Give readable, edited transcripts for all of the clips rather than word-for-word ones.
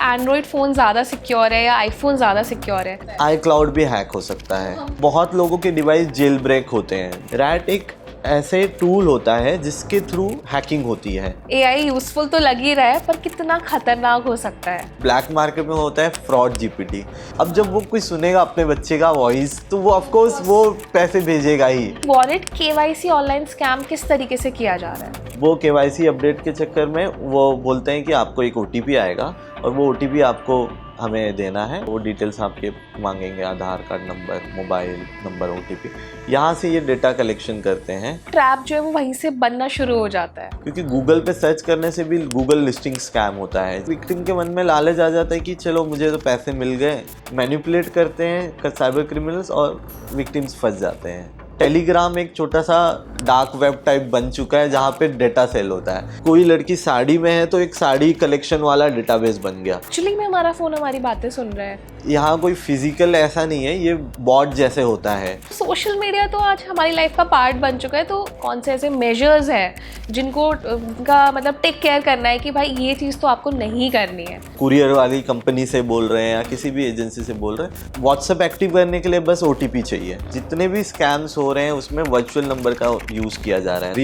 Android phone ज़्यादा secure है या आईफोन ज़्यादा सिक्योर है? आई क्लाउड भी हैक हो सकता है। बहुत लोगों के डिवाइस जेल ब्रेक होते हैं। रैट एक ऐसे टूल होता है जिसके थ्रू हैकिंग होती है। एआई यूज़फुल तो लग ही रहा है, पर कितना खतरनाक हो सकता है? ब्लैक मार्केट में होता है फ्रॉड जीपीटी। अब जब वो कोई सुनेगा अपने बच्चे का वॉइस तो वो ऑफकोर्स वो पैसे भेजेगा ही। वॉलेट केवाईसी ऑनलाइन स्कैम किस तरीके से किया जा रहा है? वो केवाईसी अपडेट के चक्कर में वो बोलते हैं कि आपको एक ओटीपी आएगा और वो ओटीपी आपको हमें देना है। वो डिटेल्स आपके मांगेंगे, Aadhaar card number, mobile number, OTP. यहाँ से ये डेटा कलेक्शन करते हैं। ट्रैप जो है वो वहीं से बनना शुरू हो जाता है, क्योंकि गूगल पे सर्च करने से भी गूगल लिस्टिंग स्कैम होता है। विक्टिम के मन में लालच आ जाता है कि चलो मुझे तो पैसे मिल गए। मैनिपुलेट करते हैं साइबर क्रिमिनल्स और विक्टिम्स फंस जाते हैं। टेलीग्राम एक छोटा सा डार्क वेब टाइप बन चुका है जहाँ पे डेटा सेल होता है। कोई लड़की साड़ी में है तो एक साड़ी कलेक्शन वाला डेटाबेस बन गया। एक्चुअली में हमारा फ़ोन हमारी बातें सुन रहा है। यहाँ कोई फिजिकल ऐसा नहीं है, ये बॉट जैसे होता है। सोशल मीडिया तो आज हमारी लाइफ का पार्ट बन चुका है, तो कौन से ऐसे मेजर्स हैं जिनको उनका मतलब टेक केयर करना है कि भाई ये चीज़ तो आपको नहीं करनी है? कुरियर वाली कंपनी से बोल रहे हैं या किसी भी एजेंसी से बोल रहे हैं, व्हाट्सएप एक्टिव करने के लिए बस ओटीपी चाहिए। जितने भी स्कैम्स हो रहे हैं उसमें वर्चुअल नंबर का यूज़ किया जा रहा है।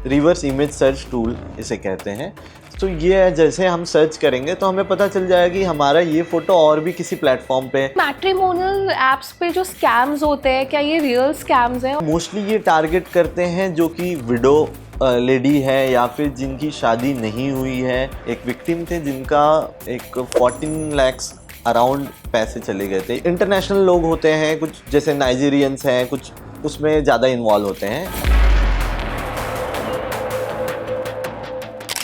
रिवर्स इमेज सर्च टूल इसे कहते हैं। तो ये है, जैसे हम सर्च करेंगे तो हमें पता चल जाएगा कि हमारा ये फोटो और भी किसी प्लेटफॉर्म पे। मैट्रिमोनियल एप्स पे जो स्कैम्स होते हैं, क्या ये रियल स्कैम्स हैं? मोस्टली ये टारगेट करते हैं जो कि विडो लेडी है या फिर जिनकी शादी नहीं हुई है। एक विक्टिम थे जिनका एक 14 lakhs अराउंड पैसे चले गए थे। इंटरनेशनल लोग होते हैं, कुछ जैसे नाइजीरियंस हैं, कुछ उसमें ज़्यादा इन्वॉल्व होते हैं।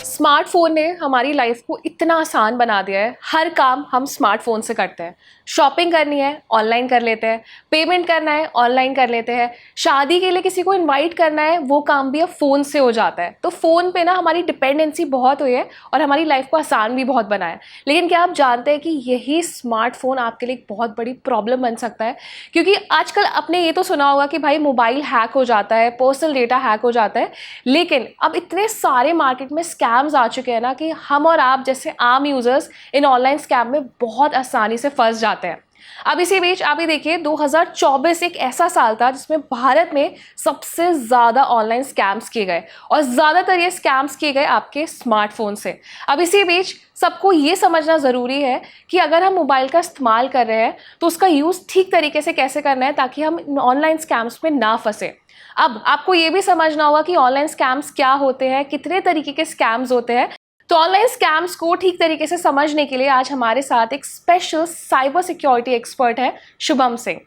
स्मार्टफोन ने हमारी लाइफ को इतना आसान बना दिया है, हर काम हम स्मार्टफोन से करते हैं। शॉपिंग करनी है ऑनलाइन कर लेते हैं, पेमेंट करना है ऑनलाइन कर लेते हैं, शादी के लिए किसी को इनवाइट करना है वो काम भी अब फ़ोन से हो जाता है। तो फ़ोन पे ना हमारी डिपेंडेंसी बहुत हुई है और हमारी लाइफ को आसान भी बहुत बनाया है। लेकिन क्या आप जानते हैं कि यही स्मार्टफोन आपके लिए एक बहुत बड़ी प्रॉब्लम बन सकता है? क्योंकि आजकल आपने ये तो सुना होगा कि भाई मोबाइल हैक हो जाता है, पर्सनल डेटा हैक हो जाता है, लेकिन अब इतने सारे मार्केट में स्कैम्स आ चुके हैं ना कि हम और आप जैसे आम यूजर्स इन ऑनलाइन स्कैम में बहुत आसानी से फंस जाते हैं। अब इसी बीच आप ही देखिए, 2024 एक ऐसा साल था जिसमें भारत में सबसे ज़्यादा ऑनलाइन स्कैम्स किए गए और ज़्यादातर ये स्कैम्स किए गए आपके स्मार्टफोन से। अब इसी बीच सबको ये समझना ज़रूरी है कि अगर हम मोबाइल का इस्तेमाल कर रहे हैं तो उसका यूज़ ठीक तरीके से कैसे करना है ताकि हम ऑनलाइन स्कैम्स में ना फंसे। अब आपको ये भी समझना होगा कि ऑनलाइन स्कैम्स क्या होते हैं, कितने तरीके के स्कैम्स होते हैं। तो ऑनलाइन स्कैम्स को ठीक तरीके से समझने के लिए आज हमारे साथ एक स्पेशल साइबर सिक्योरिटी एक्सपर्ट है, Shubham Singh.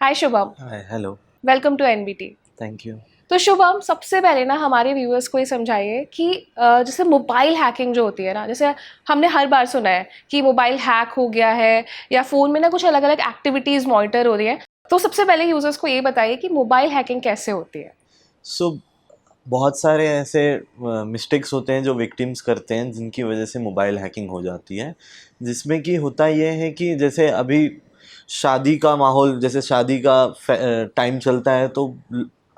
Hi Shubham. Hi, hello, welcome to NBT. Thank you. तो शुभम, सबसे पहले ना हमारे व्यूअर्स को ये समझाइए कि जैसे मोबाइल हैकिंग जो होती है ना, जैसे हमने हर बार सुना है कि मोबाइल हैक हो गया है या फ़ोन में ना कुछ अलग अलग एक्टिविटीज़ मॉनिटर हो रही हैं। तो सबसे पहले यूजर्स को ये बताइए कि मोबाइल हैकिंग कैसे होती है? बहुत सारे ऐसे मिस्टेक्स होते हैं जो विक्टिम्स करते हैं जिनकी वजह से मोबाइल हैकिंग हो जाती है। जिसमें कि होता ये है कि जैसे अभी शादी का माहौल, जैसे शादी का टाइम चलता है तो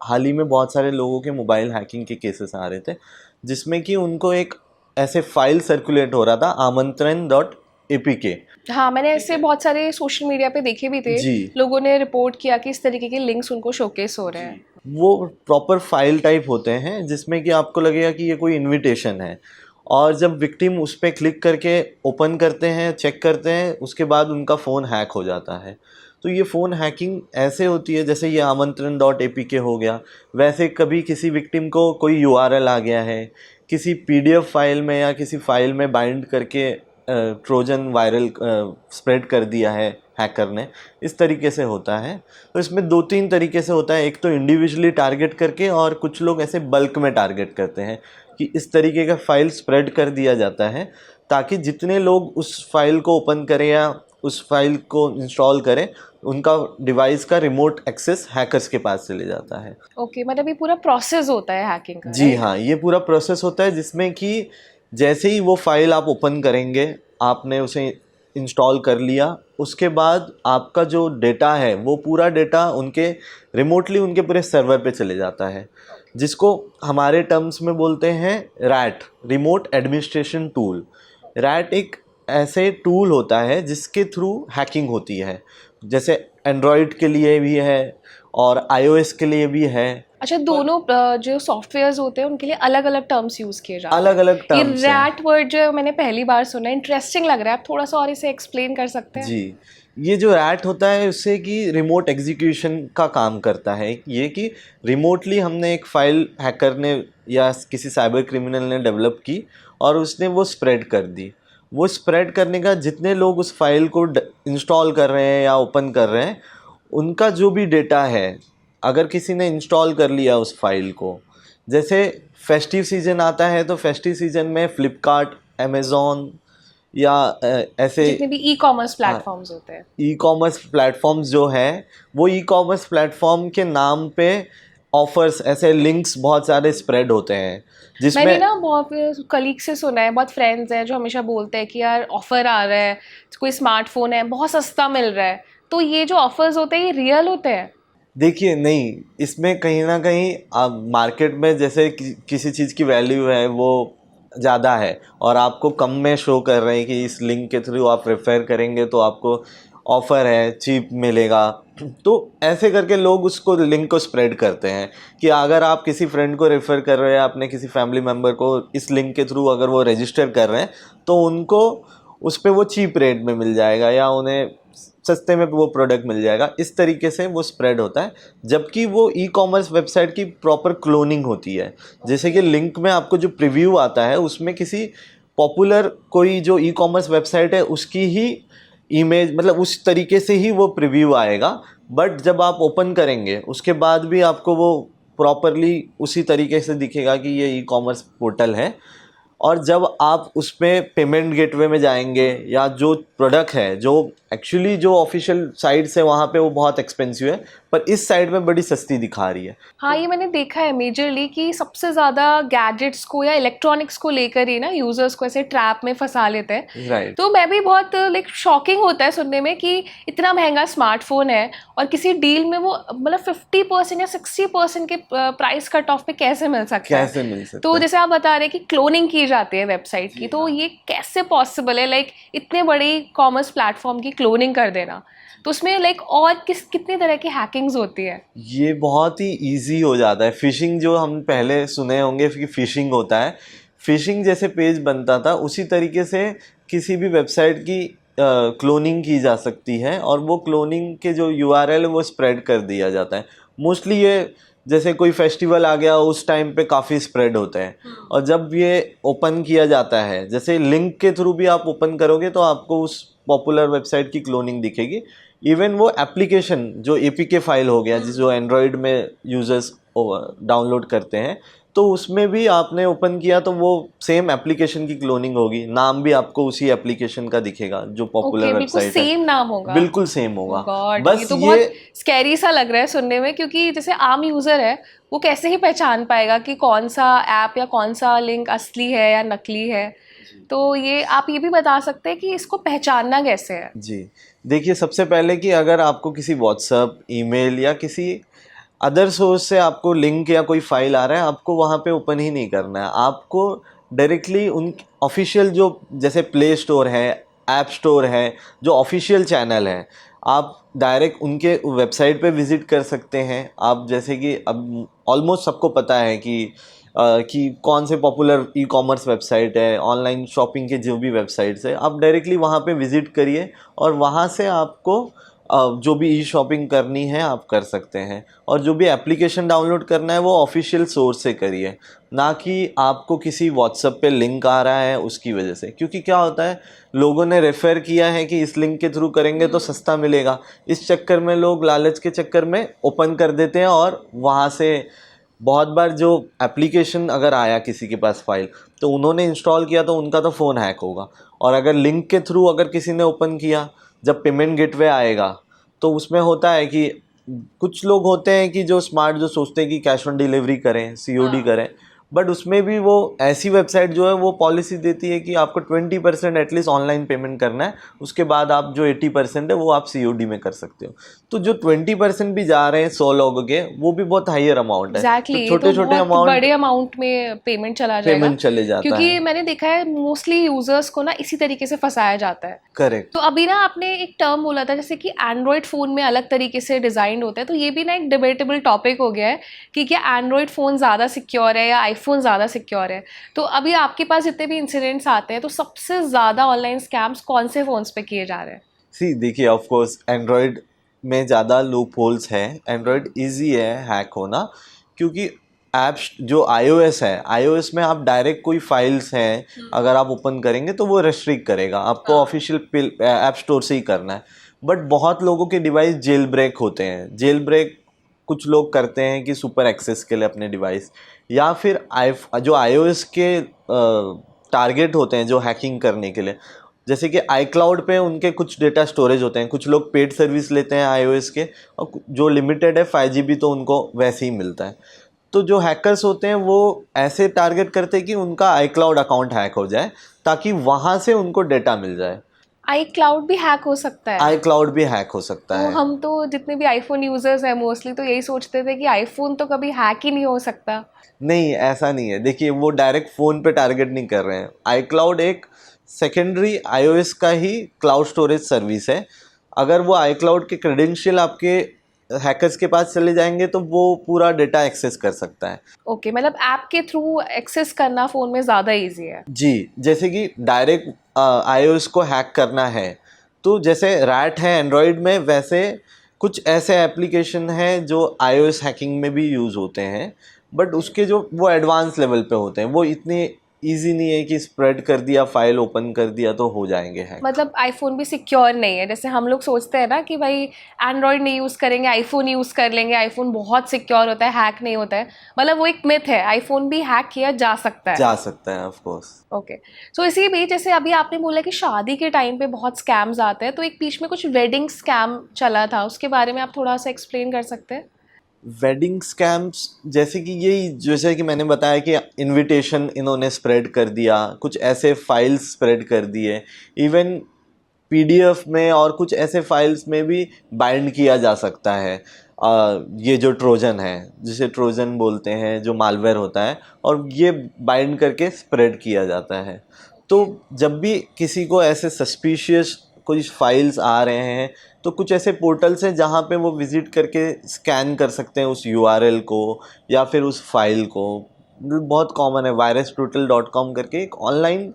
हाल ही में बहुत सारे लोगों के मोबाइल हैकिंग के केसेस आ रहे थे जिसमें कि उनको एक ऐसे फाइल सर्कुलेट हो रहा था, आमंत्रण.apk। हाँ, मैंने ऐसे बहुत सारे सोशल मीडिया पे देखे भी थे। जी। लोगों ने रिपोर्ट किया कि इस तरीके के लिंक्स उनको शोकेस हो रहे हैं। वो प्रॉपर फाइल टाइप होते हैं जिसमें कि आपको लगेगा कि ये कोई इनविटेशन है, और जब विक्टिम उस पर क्लिक करके ओपन करते हैं, चेक करते हैं, उसके बाद उनका फ़ोन हैक हो जाता है। तो ये फ़ोन हैकिंग ऐसे होती है, जैसे ये आमंत्रण.apk हो गया, वैसे कभी किसी विक्टिम को कोई URL आ गया है, किसी PDF फाइल में या किसी फाइल में बाइंड करके ट्रोजन वायरल स्प्रेड कर दिया है हैकर ने, इस तरीके से होता है। तो इसमें 2-3 तरीके से होता है। एक तो इंडिविजुअली टारगेट करके, और कुछ लोग ऐसे बल्क में टारगेट करते हैं कि इस तरीके का फाइल स्प्रेड कर दिया जाता है ताकि जितने लोग उस फाइल को ओपन करें या उस फाइल को इंस्टॉल करें, उनका डिवाइस का रिमोट एक्सेस हैकर्स के पास चले जाता है। ओके, मतलब ये पूरा प्रोसेस होता है हैकिंग का? जी हाँ, ये पूरा प्रोसेस होता है जिसमें कि जैसे ही वो फाइल आप ओपन करेंगे, आपने उसे इंस्टॉल कर लिया, उसके बाद आपका जो डेटा है वो पूरा डेटा उनके रिमोटली उनके पूरे सर्वर पे चले जाता है, जिसको हमारे टर्म्स में बोलते हैं rat, remote administration tool. Rat एक ऐसे टूल होता है जिसके थ्रू हैकिंग होती है, जैसे एंड्रॉयड के लिए भी है और iOS के लिए भी है। अच्छा, दोनों जो सॉफ्टवेयर्स होते हैं उनके लिए अलग अलग टर्म्स यूज किए जाते हैं। अलग अलग ये टर्म्स हैं। रैट वर्ड जो मैंने पहली बार सुना है, इंटरेस्टिंग लग रहा है। आप थोड़ा सा और इसे एक्सप्लेन कर सकते हैं? जी, ये जो रैट होता है उससे कि रिमोट एग्जीक्यूशन का काम करता है। ये कि रिमोटली हमने एक फ़ाइल हैकर ने या किसी साइबर क्रिमिनल ने डेवलप की और उसने वो स्प्रेड कर दी। वो स्प्रेड करने का जितने लोग उस फाइल को इंस्टॉल कर रहे हैं या ओपन कर रहे हैं, उनका जो भी डेटा है, अगर किसी ने इंस्टॉल कर लिया उस फाइल को, जैसे फेस्टिव सीज़न आता है तो फेस्टिव सीज़न में फ्लिपकार्ट, अमेज़ॉन या ऐसे जितने भी ई कॉमर्स प्लेटफॉर्म्स होते हैं, ई कॉमर्स प्लेटफॉर्म्स जो है, वो ई कॉमर्स प्लेटफॉर्म के नाम पे ऑफर्स, ऐसे लिंक्स बहुत सारे स्प्रेड होते हैं मैंने जिसमें ना बहुत कलीग से सुना है, बहुत फ्रेंड्स हैं जो हमेशा बोलते हैं कि यार ऑफर आ रहा है, कोई स्मार्टफोन है बहुत सस्ता मिल रहा है। तो ये जो ऑफर्स होते हैं ये रियल होते हैं? देखिए, नहीं, इसमें कहीं ना कहीं आप मार्केट में जैसे किसी चीज़ की वैल्यू है वो ज़्यादा है और आपको कम में शो कर रहे हैं कि इस लिंक के थ्रू आप रेफ़र करेंगे तो आपको ऑफ़र है, चीप मिलेगा, तो ऐसे करके लोग उसको लिंक को स्प्रेड करते हैं कि अगर आप किसी फ्रेंड को रेफ़र कर रहे हैं, अपने किसी फैमिली मेम्बर को इस लिंक के थ्रू अगर वो रजिस्टर कर रहे हैं तो उनको उस पर वो चीप रेट में मिल जाएगा या उन्हें सस्ते में वो प्रोडक्ट मिल जाएगा। इस तरीके से वो स्प्रेड होता है, जबकि वो ई कॉमर्स वेबसाइट की प्रॉपर क्लोनिंग होती है। जैसे कि लिंक में आपको जो प्रीव्यू आता है उसमें किसी पॉपुलर कोई जो ई कॉमर्स वेबसाइट है उसकी ही इमेज, मतलब उस तरीके से ही वो प्रीव्यू आएगा, बट जब आप ओपन करेंगे उसके बाद भी आपको वो प्रॉपरली उसी तरीके से दिखेगा कि ये ई कॉमर्स पोर्टल है। और जब आप उसमें पेमेंट गेटवे में जाएंगे या जो प्रोडक्ट है, जो एक्चुअली जो ऑफिशियल साइट्स है वहाँ पे वो बहुत एक्सपेंसिव है, पर इस साइड में बड़ी सस्ती दिखा रही है। हाँ, ये मैंने देखा है मेजरली कि सबसे ज़्यादा गैजेट्स को या इलेक्ट्रॉनिक्स को लेकर ही ना यूज़र्स को ऐसे ट्रैप में फंसा लेते हैं। राइट। तो मैं भी बहुत लाइक शॉकिंग होता है सुनने में कि इतना महंगा स्मार्टफोन है और किसी डील में वो मतलब 50% या 60% के प्राइस कट ऑफ पे कैसे मिल सकता है? कैसे मिल सकता तो है? जैसे आप बता रहे हैं कि क्लोनिंग की जाती है वेबसाइट की, तो ये कैसे पॉसिबल है? लाइक इतने बड़े कॉमर्स प्लेटफॉर्म की क्लोनिंग कर देना, तो उसमें लाइक और कितने तरह की हैकिंग्स होती है? ये बहुत ही इजी हो जाता है। फिशिंग जो हम पहले सुने होंगे कि फिशिंग होता है, फिशिंग जैसे पेज बनता था उसी तरीके से किसी भी वेबसाइट की क्लोनिंग की जा सकती है और वो क्लोनिंग के जो यूआरएल है वो स्प्रेड कर दिया जाता है। मोस्टली ये जैसे कोई फेस्टिवल आ गया उस टाइम पे काफ़ी स्प्रेड होता है और जब ये ओपन किया जाता है, जैसे लिंक के थ्रू भी आप ओपन करोगे तो आपको उस पॉपुलर वेबसाइट की क्लोनिंग दिखेगी। इवन वो एप्लीकेशन जो एपीके फाइल हो गया, जिस जो एंड्रॉयड में यूजर्स डाउनलोड करते हैं, तो उसमें भी आपने ओपन किया तो वो सेम एप्लीकेशन की क्लोनिंग होगी, नाम भी आपको उसी एप्लीकेशन का दिखेगा जो पॉपुलर ओके, बिल्कुल वेबसाइट है, सेम नाम होगा। बिल्कुल सेम होगा। गॉड, बस ये तो बहुत स्कैरी सा लग रहा है सुनने में, क्योंकि जैसे आम यूजर है वो कैसे ही पहचान पाएगा कि कौन सा ऐप या कौन सा लिंक असली है या नकली है? तो ये आप ये भी बता सकते हैं कि इसको पहचानना कैसे है? जी, देखिए, सबसे पहले कि अगर आपको किसी व्हाट्सएप, ईमेल या किसी अदर सोर्स से आपको लिंक या कोई फाइल आ रहा है, आपको वहाँ पे ओपन ही नहीं करना है। आपको डायरेक्टली उन ऑफिशियल जो जैसे प्ले स्टोर है, ऐप स्टोर है, जो ऑफिशियल चैनल है, आप डायरेक्ट उनके वेबसाइट पे विज़िट कर सकते हैं। आप जैसे कि अब ऑलमोस्ट सबको पता है कि कौन से पॉपुलर ई कॉमर्स वेबसाइट है, ऑनलाइन शॉपिंग के जो भी वेबसाइट्स है, आप डायरेक्टली वहाँ पे विज़िट करिए और वहाँ से आपको जो भी ई शॉपिंग करनी है आप कर सकते हैं। और जो भी एप्लीकेशन डाउनलोड करना है वो ऑफिशियल सोर्स से करिए, ना कि आपको किसी व्हाट्सएप पे लिंक आ रहा है उसकी वजह से। क्योंकि क्या होता है, लोगों ने रेफ़र किया है कि इस लिंक के थ्रू करेंगे तो सस्ता मिलेगा, इस चक्कर में लोग लालच के चक्कर में ओपन कर देते हैं और वहाँ से बहुत बार जो एप्लीकेशन अगर आया किसी के पास फाइल, तो उन्होंने इंस्टॉल किया तो उनका तो फ़ोन हैक होगा। और अगर लिंक के थ्रू अगर किसी ने ओपन किया, जब पेमेंट गेटवे आएगा तो उसमें होता है कि कुछ लोग होते हैं कि जो स्मार्ट, जो सोचते हैं कि कैश ऑन डिलीवरी करें, सीओडी करें, बट उसमें भी वो ऐसी वेबसाइट जो है वो पॉलिसी देती है कि आपको 20% एटलीस्ट ऑनलाइन पेमेंट करना है, उसके बाद आप जो 80% है वो आप COD में कर सकते हो। तो जो 20% भी जा रहे हैं 100 लोगों के, वो भी बहुत हायर अमाउंट है। एग्जैक्टली तो ये तो छोटे छोटे बहुत अमाउंट बड़े अमाउंट में पेमेंट चला जाएगा, पेमेंट चले जाता क्योंकि है। मैंने देखा है मोस्टली यूजर्स को ना इसी तरीके से फंसाया जाता है। करेक्ट। तो अभी ना आपने एक टर्म बोला था जैसे कि एंड्रॉयड फ़ोन में अलग तरीके से डिज़ाइन होता है, तो ये भी ना एक डिबेटेबल टॉपिक हो गया है कि क्या एंड्रॉयड फ़ोन ज़्यादा सिक्योर है या आईफोन ज़्यादा सिक्योर है। तो अभी आपके पास जितने भी इंसिडेंट्स आते हैं तो सबसे ज़्यादा ऑनलाइन स्कैम्स कौन से फ़ोन्स पे किए जा रहे हैं? सी देखिए, ऑफ कोर्स एंड्रॉयड में ज़्यादा लूप होल्स हैं। एंड्रॉयड इजी है हैक होना, क्योंकि ऐप्स जो iOS है, iOS में आप डायरेक्ट कोई फाइल्स हैं अगर आप ओपन करेंगे तो वो रेस्ट्रिक्ट करेगा, आपको ऑफिशियल ऐप स्टोर से ही करना है। बट बहुत लोगों के डिवाइस जेल ब्रेक होते हैं। जेल ब्रेक कुछ लोग करते हैं कि सुपर एक्सेस के लिए अपने डिवाइस, या फिर जो iOS के टारगेट होते हैं जो हैकिंग करने के लिए, जैसे कि iCloud पे उनके कुछ डेटा स्टोरेज होते हैं। कुछ लोग पेड सर्विस लेते हैं iOS के, और जो लिमिटेड है 5 GB तो उनको वैसे ही मिलता है। तो जो हैकर्स होते हैं वो ऐसे टारगेट करते हैं कि उनका iCloud अकाउंट हैक हो जाए, ताकि वहाँ से उनको डेटा मिल जाए। आई क्लाउड भी हैक हो सकता है? iCloud भी हैक हो सकता तो है। हम तो जितने भी आईफोन यूजर्स हैं मोस्टली तो यही सोचते थे कि आईफोन तो कभी हैक ही नहीं हो सकता। नहीं, ऐसा नहीं है। देखिए, वो डायरेक्ट फ़ोन पे टारगेट नहीं कर रहे हैं। iCloud एक सेकेंडरी iOS का ही क्लाउड स्टोरेज सर्विस है। अगर वो iCloud के क्रेडेंशियल आपके हैकर्स के पास चले जाएंगे तो वो पूरा डेटा एक्सेस कर सकता है। ओके, मतलब ऐप के थ्रू एक्सेस करना फ़ोन में ज़्यादा इजी है। जी, जैसे कि डायरेक्ट iOS को हैक करना है, तो जैसे रैट है एंड्रॉयड में, वैसे कुछ ऐसे एप्लीकेशन हैं जो iOS हैकिंग में भी यूज़ होते हैं। बट उसके जो वो एडवांस लेवल पे होते हैं, वो इतने इजी नहीं है कि स्प्रेड कर दिया, फाइल ओपन कर दिया तो हो जाएंगे हैक। मतलब आईफोन भी सिक्योर नहीं है, जैसे हम लोग सोचते हैं ना कि भाई एंड्रॉयड नहीं यूज़ करेंगे आईफोन यूज़ कर लेंगे, आईफोन बहुत सिक्योर होता है, हैक नहीं होता है। मतलब वो एक मिथ है, आईफोन भी हैक किया जा सकता है। जा सकता है, ऑफ कोर्स। ओके। सो इसी बीच जैसे अभी आपने बोला कि शादी के टाइम पे बहुत स्कैम्स आते हैं, तो एक बीच में कुछ वेडिंग स्कैम चला था, उसके बारे में आप थोड़ा सा एक्सप्लेन कर सकते हैं? वेडिंग स्कैम्स जैसे कि यही, जैसे कि मैंने बताया कि इनविटेशन इन्होंने स्प्रेड कर दिया, कुछ ऐसे फाइल्स स्प्रेड कर दिए, इवन PDF में और कुछ ऐसे फाइल्स में भी बाइंड किया जा सकता है। ये जो ट्रोजन है, जिसे ट्रोजन बोलते हैं, जो मालवेयर होता है, और ये बाइंड करके स्प्रेड किया जाता है। तो जब भी किसी को ऐसे सस्पिशियस कुछ फाइल्स आ रहे हैं, तो कुछ ऐसे पोर्टल्स हैं जहाँ पे वो विज़िट करके स्कैन कर सकते हैं उस URL को या फिर उस फाइल को। बहुत कॉमन है, virustotal.com करके एक ऑनलाइन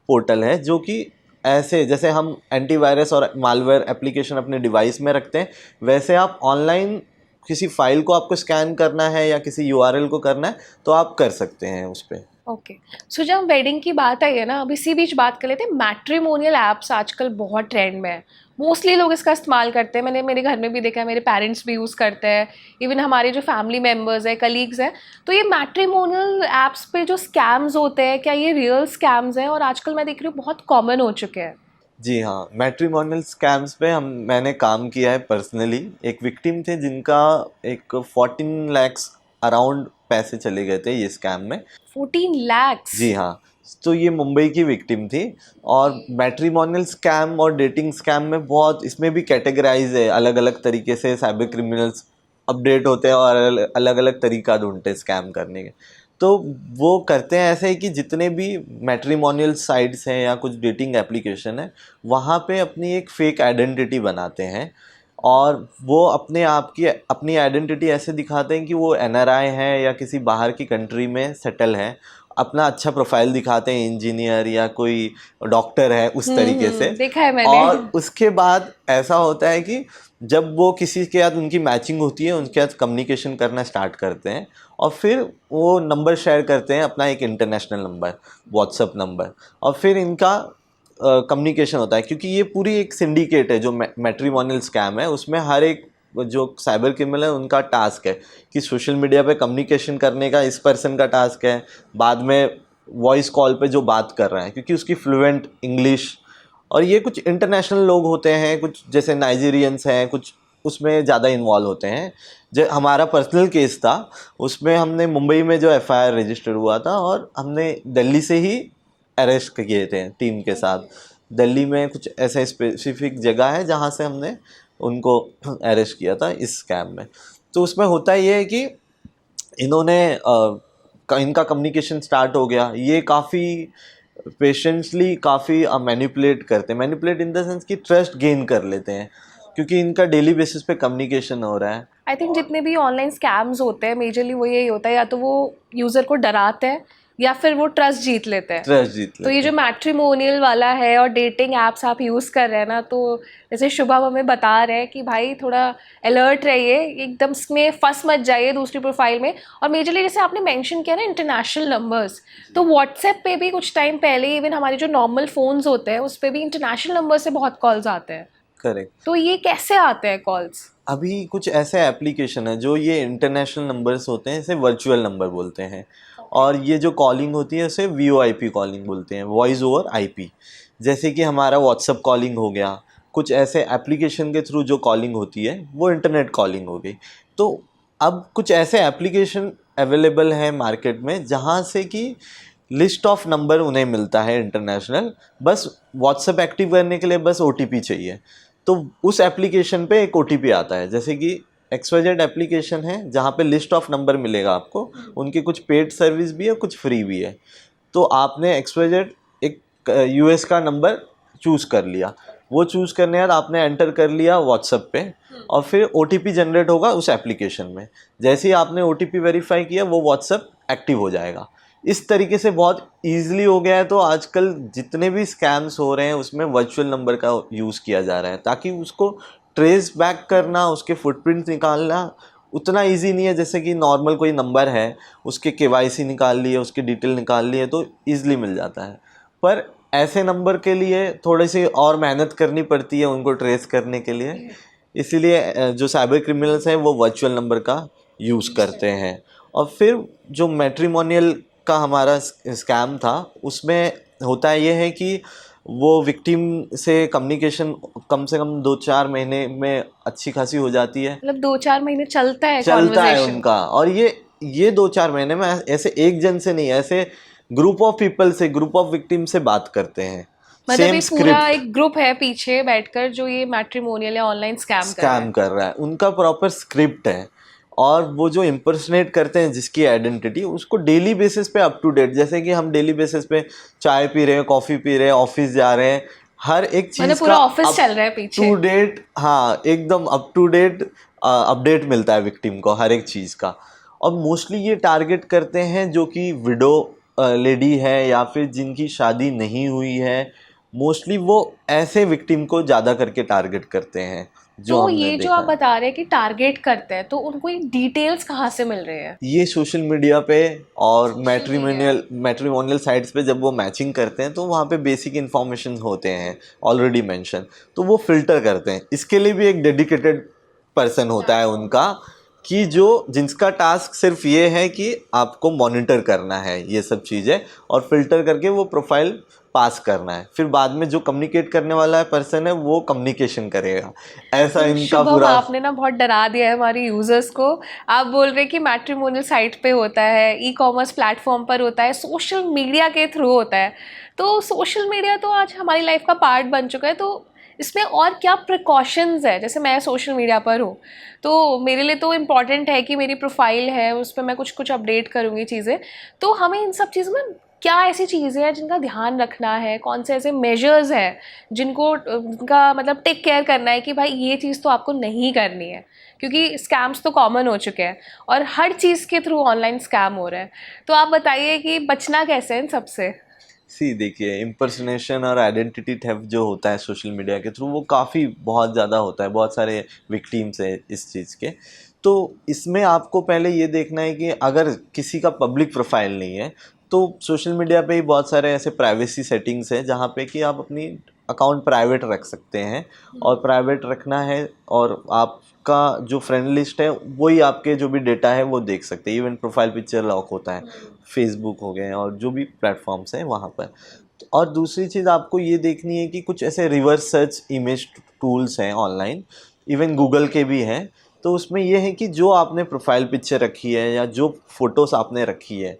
पोर्टल है, जो कि ऐसे जैसे हम एंटीवायरस और मालवेयर एप्लीकेशन अपने डिवाइस में रखते हैं, वैसे आप ऑनलाइन किसी फाइल को आपको स्कैन करना है या किसी URL को करना है तो आप कर सकते हैं उस पर। ओके। सो जब वेडिंग की बात आई है ना, अब इसी बीच बात कर लेते हैं, मैट्रिमोनियल ऐप्स आजकल बहुत ट्रेंड में है, मोस्टली लोग इसका इस्तेमाल करते हैं। मैंने मेरे घर में भी देखा है, मेरे पेरेंट्स भी यूज़ करते हैं, इवन हमारे जो फैमिली मेम्बर्स हैं, कलीग्स हैं। तो ये मैट्रिमोनियल ऐप्स पे जो स्कैम्स होते हैं, क्या ये रियल स्कैम्स हैं? और आजकल मैं देख रही हूँ बहुत कॉमन हो चुके हैं। जी हाँ, मैट्रिमोनियल स्कैम्स पे मैंने काम किया है पर्सनली। एक विक्टिम थे जिनका एक 14 lakhs अराउंड पैसे चले गए थे ये स्कैम में। 14 lakhs? जी हाँ, तो ये मुंबई की विक्टिम थी। और मैट्रिमोनियल स्कैम और डेटिंग स्कैम में बहुत, इसमें भी कैटेगराइज है, अलग अलग तरीके से साइबर क्रिमिनल्स अपडेट होते हैं और अलग अलग तरीका ढूंढते हैं स्कैम करने के। तो वो करते हैं ऐसे ही कि जितने भी मैट्रिमोनियल साइट्स हैं या कुछ डेटिंग एप्लीकेशन है, वहाँ पे अपनी एक फेक आइडेंटिटी बनाते हैं, और वो अपने आप की अपनी आइडेंटिटी ऐसे दिखाते हैं कि वो NRI है या किसी बाहर की कंट्री में सेटल है। अपना अच्छा प्रोफाइल दिखाते हैं, इंजीनियर या कोई डॉक्टर है, उस तरीके से। देखा है मैंने। और उसके बाद ऐसा होता है कि जब वो किसी के साथ उनकी मैचिंग होती है, उनके साथ कम्युनिकेशन करना स्टार्ट करते हैं, और फिर वो नंबर शेयर करते हैं, अपना एक इंटरनेशनल नंबर, व्हाट्सएप नंबर, और फिर इनका कम्युनिकेशन होता है। क्योंकि ये पूरी एक सिंडिकेट है जो मैट्रिमोनियल स्कैम है, उसमें हर एक जो साइबर क्रिमिनल है उनका टास्क है कि सोशल मीडिया पे कम्युनिकेशन करने का इस पर्सन का टास्क है, बाद में वॉइस कॉल पे जो बात कर रहा है क्योंकि उसकी फ्लुएंट इंग्लिश, और ये कुछ इंटरनेशनल लोग होते हैं, कुछ जैसे नाइजीरियंस हैं, कुछ उसमें ज़्यादा इन्वॉल्व होते हैं। जो हमारा पर्सनल केस था उसमें हमने मुंबई में जो एफआईआर रजिस्टर हुआ था और हमने दिल्ली से ही अरेस्ट किए थे टीम के साथ। दिल्ली में कुछ ऐसे स्पेसिफिक जगह है जहाँ से हमने उनको अरेस्ट किया था इस स्कैम में। तो उसमें होता ये है कि इन्होंने इनका कम्युनिकेशन स्टार्ट हो गया, ये काफ़ी पेशेंसली काफ़ी मैनिपुलेट करते हैं, मैनिपुलेट इन द सेंस कि ट्रस्ट गेन कर लेते हैं क्योंकि इनका डेली बेसिस पे कम्युनिकेशन हो रहा है। आई थिंक जितने भी ऑनलाइन स्कैम्स होते हैं मेजरली वो यही होता है, या तो वो यूज़र को डराते हैं या फिर वो ट्रस्ट जीत लेते हैं। ट्रस्ट जीत तो ये लेते जो मैट्रिमोनियल वाला है और डेटिंग एप्स आप यूज़ कर रहे हैं ना, तो जैसे शुभम हमें बता रहे हैं कि भाई थोड़ा अलर्ट रहिए, एकदम इसमें फंस मत जाइए दूसरी प्रोफाइल में। और मेजरली जैसे आपने मेंशन किया ना इंटरनेशनल नंबर्स, तो व्हाट्सएप पे भी कुछ टाइम पहले इवन हमारे जो नॉर्मल फ़ोन्स होते हैं उस पर भी इंटरनेशनल नंबर से बहुत कॉल्स आते हैं। करेक्ट। तो ये कैसे आते हैं कॉल्स? अभी कुछ ऐसे एप्लीकेशन है जो ये इंटरनेशनल नंबर्स होते हैं, इसे वर्चुअल नंबर बोलते हैं। और ये जो कॉलिंग होती है उसे वीओआईपी कॉलिंग बोलते हैं, वॉइस ओवर आईपी। जैसे कि हमारा व्हाट्सअप कॉलिंग हो गया, कुछ ऐसे एप्लीकेशन के थ्रू जो कॉलिंग होती है वो इंटरनेट कॉलिंग हो गई। तो अब कुछ ऐसे एप्लीकेशन अवेलेबल हैं मार्केट में जहाँ से कि लिस्ट ऑफ नंबर उन्हें मिलता है इंटरनेशनल, बस व्हाट्सएप एक्टिव करने के लिए बस ओटीपी चाहिए। तो उस एप्लीकेशन पे एक ओटीपी आता है, जैसे कि XYZ एप्लीकेशन है जहाँ पे लिस्ट ऑफ नंबर मिलेगा आपको, उनकी कुछ पेड सर्विस भी है कुछ फ्री भी है। तो आपने XYZ एक US का नंबर चूज़ कर लिया, वो चूज़ करने बाद आपने एंटर कर लिया व्हाट्सएप पे और फिर ओटीपी जनरेट होगा उस एप्लीकेशन में। जैसे ही आपने ओटीपी वेरीफाई किया वो व्हाट्सएप एक्टिव हो जाएगा। इस तरीके से बहुत ईजिली हो गया है। तो आजकल जितने भी स्कैम्स हो रहे हैं उसमें वर्चुअल नंबर का यूज़ किया जा रहा है ताकि उसको ट्रेस बैक करना, उसके फुटप्रिंट निकालना उतना इजी नहीं है जैसे कि नॉर्मल कोई नंबर है उसके केवाईसी निकाल लिए, उसकी डिटेल निकाल लिए तो ईजिली मिल जाता है। पर ऐसे नंबर के लिए थोड़ी सी और मेहनत करनी पड़ती है उनको ट्रेस करने के लिए। इसीलिए जो साइबर क्रिमिनल्स हैं वो वर्चुअल नंबर का यूज़ करते हैं। और फिर जो मैट्रिमोनियल का हमारा स्कैम था उसमें होता ये है कि वो विक्टिम से कम्युनिकेशन कम से कम 2-4 महीने में अच्छी खासी हो जाती है, मतलब 2-4 महीने चलता है चलता है कॉन्वर्सेशन? उनका। और ये 2-4 महीने में ऐसे एक जन से नहीं, ऐसे ग्रुप ऑफ पीपल से, ग्रुप ऑफ विक्टिम से बात करते हैं, मतलब सेम एक पूरा स्क्रिप्ट एक ग्रुप है पीछे बैठकर जो ये मैट्रिमोनियल या ऑनलाइन स्कैम कर रहा स्कैम है। कर रहा है, उनका प्रॉपर स्क्रिप्ट है। और वो जो इम्पर्सनेट करते हैं जिसकी आइडेंटिटी, उसको डेली बेसिस पे अप टू डेट, जैसे कि हम डेली बेसिस पे चाय पी रहे हैं, कॉफ़ी पी रहे हैं, ऑफिस जा रहे हैं, हर एक मतलब चीज़ का पूरा ऑफिस अप चल रहा है पीछे। टू डेट, हाँ एकदम अप टू डेट अपडेट मिलता है विक्टिम को हर एक चीज़ का। और मोस्टली ये टारगेट करते हैं जो कि विडो लेडी है या फिर जिनकी शादी नहीं हुई है, मोस्टली वो ऐसे विक्टिम को ज़्यादा करके टारगेट करते हैं जो तो हमने ये जो देखा आप है। बता रहे हैं कि टारगेट करते हैं, तो उनको ये डिटेल्स कहाँ से मिल रहे हैं? ये सोशल मीडिया पे और मीडिया। मैट्रिमोनियल साइट्स पे जब वो मैचिंग करते हैं तो वहाँ पे बेसिक इन्फॉर्मेशन होते हैं ऑलरेडी मेंशन, तो वो फिल्टर करते हैं। इसके लिए भी एक डेडिकेटेड पर्सन होता है उनका कि जो जिसका टास्क सिर्फ ये है कि आपको मॉनिटर करना है ये सब चीज़ें और फिल्टर करके वो प्रोफाइल पास करना है। फिर बाद में जो कम्युनिकेट करने वाला पर्सन है वो कम्युनिकेशन करेगा। ऐसा तो इनका शुभम पूरा। आपने ना बहुत डरा दिया है हमारे यूजर्स को। आप बोल रहे हैं कि मैट्रिमोनियल साइट पे होता है, ई कॉमर्स प्लेटफॉर्म पर होता है, सोशल मीडिया के थ्रू होता है। तो सोशल मीडिया तो आज हमारी लाइफ का पार्ट बन चुका है, तो इसमें और क्या प्रिकॉशंस है? जैसे मैं सोशल मीडिया पर हूँ तो मेरे लिए तो इम्पॉर्टेंट है कि मेरी प्रोफाइल है उस पर मैं कुछ कुछ अपडेट करूँगी चीज़ें। तो हमें इन सब चीज़ों में क्या ऐसी चीज़ें हैं जिनका ध्यान रखना है? कौन से ऐसे मेजर्स हैं जिनको जिनका मतलब टेक केयर करना है कि भाई ये चीज़ तो आपको नहीं करनी है? क्योंकि स्कैम्स तो कॉमन हो चुके हैं और हर चीज़ के थ्रू ऑनलाइन स्कैम हो रहा है। तो आप बताइए कि बचना कैसे है इन सबसे? देखिए, इम्पर्सनेशन और आइडेंटिटी थेफ्ट जो होता है सोशल मीडिया के थ्रू वो काफ़ी बहुत ज़्यादा होता है, बहुत सारे विक्टिम्स हैं इस चीज़ के। तो इसमें आपको पहले ये देखना है कि अगर किसी का पब्लिक प्रोफाइल नहीं है तो सोशल मीडिया पे ही बहुत सारे ऐसे प्राइवेसी सेटिंग्स हैं जहाँ पे कि आप अपनी अकाउंट प्राइवेट रख सकते हैं। और प्राइवेट रखना है और आपका जो फ्रेंड लिस्ट है वही आपके जो भी डेटा है वो देख सकते हैं। इवन प्रोफाइल पिक्चर लॉक होता है, फेसबुक हो गए और जो भी प्लेटफॉर्म्स हैं वहाँ पर। और दूसरी चीज़ आपको ये देखनी है कि कुछ ऐसे रिवर्स सर्च इमेज टूल्स हैं ऑनलाइन इवन गूगल के भी हैं। तो उसमें ये है कि जो आपने प्रोफाइल पिक्चर रखी है या जो फ़ोटोज़ आपने रखी है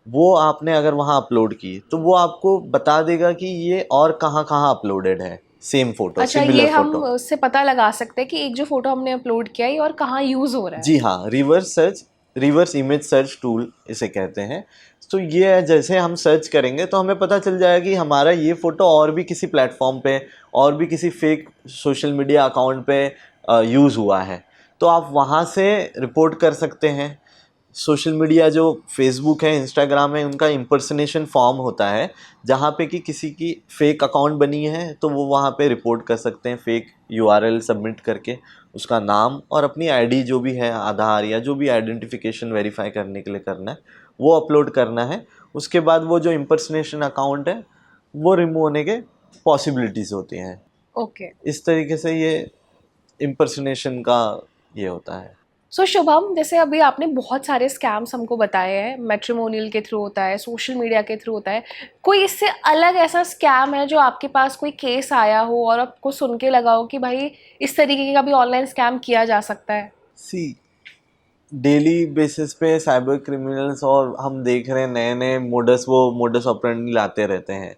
वो आपने अगर वहाँ अपलोड की तो वो आपको बता देगा कि ये और कहाँ-कहाँ अपलोडेड है, सेम फ़ोटो, अच्छा, ये सिमिलर हम फ़ोटो। उससे पता लगा सकते हैं कि एक जो फ़ोटो हमने अपलोड किया है ये और कहाँ यूज़ हो रहा है। जी हाँ, रिवर्स इमेज सर्च टूल इसे कहते हैं। तो ये है, जैसे हम सर्च करेंगे तो हमें पता चल जाएगा कि हमारा ये फ़ोटो और भी किसी प्लेटफॉर्म पे और भी किसी फेक सोशल मीडिया अकाउंट पे यूज़ हुआ है। तो आप वहाँ से रिपोर्ट कर सकते हैं। सोशल मीडिया जो फेसबुक है, इंस्टाग्राम है, उनका इम्पर्सनेशन फॉर्म होता है जहाँ पे कि किसी की फ़ेक अकाउंट बनी है तो वो वहाँ पे रिपोर्ट कर सकते हैं फ़ेक यूआरएल सबमिट करके, उसका नाम और अपनी आईडी जो भी है, आधार या जो भी आइडेंटिफिकेशन वेरीफाई करने के लिए करना है वो अपलोड करना है। उसके बाद वो जो इम्पर्सनेशन अकाउंट है वो रिमूव होने के पॉसिबिलिटीज़ होती हैं। ओके। इस तरीके से ये इम्पर्सनेशन का ये होता है। सो शुभम, जैसे अभी आपने बहुत सारे स्कैम्स हमको बताए हैं, मैट्रिमोनियल के थ्रू होता है, सोशल मीडिया के थ्रू होता है। कोई इससे अलग ऐसा स्कैम है जो आपके पास कोई केस आया हो और आपको सुन के लगा हो कि भाई इस तरीके का भी ऑनलाइन स्कैम किया जा सकता है? सी डेली बेसिस पे साइबर क्रिमिनल्स और हम देख रहे हैं नए नए मोडस ऑपरेंडी लाते रहते हैं।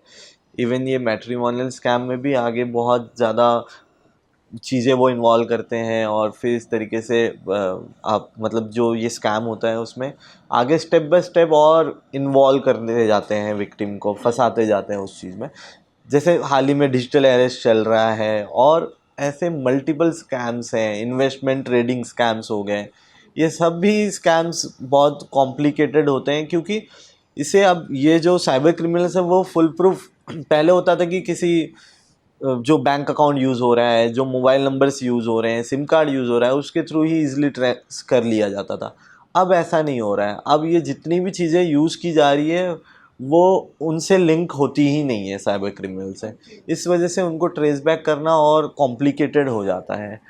इवन ये मैट्रिमोनियल स्कैम में भी आगे बहुत ज़्यादा चीज़ें वो इन्वॉल्व करते हैं और फिर इस तरीके से आप मतलब जो ये स्कैम होता है उसमें आगे स्टेप बाय स्टेप और इन्वॉल्व करते जाते हैं, विक्टिम को फंसाते जाते हैं उस चीज़ में। जैसे हाल ही में डिजिटल अरेस्ट चल रहा है और ऐसे मल्टीपल स्कैम्स हैं, इन्वेस्टमेंट ट्रेडिंग स्कैम्स हो गए। ये सब भी स्कैम्स बहुत कॉम्प्लिकेटेड होते हैं क्योंकि इसे अब ये जो साइबर क्रिमिनल्स है वो फुल प्रूफ पहले होता था कि किसी जो बैंक अकाउंट यूज़ हो रहा है, जो मोबाइल नंबर्स यूज़ हो रहे हैं, सिम कार्ड यूज़ हो रहा है, उसके थ्रू ही ईज़िली ट्रेस कर लिया जाता था। अब ऐसा नहीं हो रहा है। अब ये जितनी भी चीज़ें यूज़ की जा रही है वो उनसे लिंक होती ही नहीं है साइबर क्रिमिनल से। इस वजह से उनको ट्रेस बैक करना और कॉम्प्लिकेटेड हो जाता है।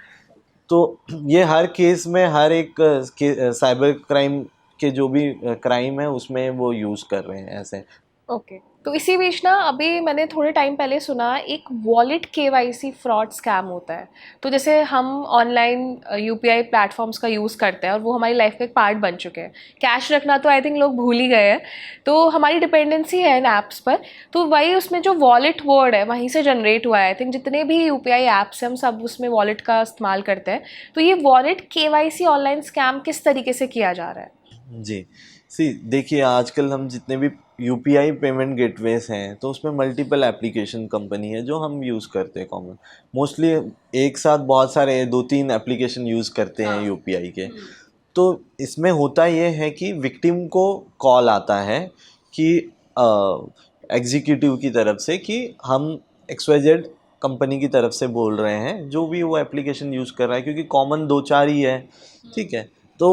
तो ये हर केस में हर एक साइबर क्राइम के जो भी क्राइम है उसमें वो यूज़ कर रहे हैं ऐसे। ओके। तो इसी बीच ना अभी मैंने थोड़े टाइम पहले सुना एक वॉलेट केवाईसी फ्रॉड स्कैम होता है। तो जैसे हम ऑनलाइन यूपीआई प्लेटफॉर्म्स का यूज़ करते हैं और वो हमारी लाइफ का एक पार्ट बन चुके हैं। कैश रखना तो आई थिंक लोग भूल ही गए हैं। तो हमारी डिपेंडेंसी है इन ऐप्स पर। तो वही उसमें जो वॉलेट वर्ड है वहीं से जनरेट हुआ है। आई थिंक जितने भी यूपीआई ऐप्स हैं हम सब उसमें वॉलेट का इस्तेमाल करते हैं। तो ये वॉलेट केवाईसी ऑनलाइन स्कैम किस तरीके से किया जा रहा है? जी, देखिए आजकल हम जितने भी यूपीआई पेमेंट गेटवेज़ हैं तो उसमें मल्टीपल एप्लीकेशन कंपनी है जो हम यूज़ करते हैं कॉमन। मोस्टली एक साथ बहुत सारे 2-3 एप्लीकेशन यूज़ करते हैं यूपीआई के। तो इसमें होता ये है कि विक्टिम को कॉल आता है कि एग्जीक्यूटिव की तरफ से कि हम XYZ कंपनी की तरफ से बोल रहे हैं, जो भी वो एप्लीकेशन यूज़ कर रहा है क्योंकि कॉमन 2-4 ही है, ठीक है। तो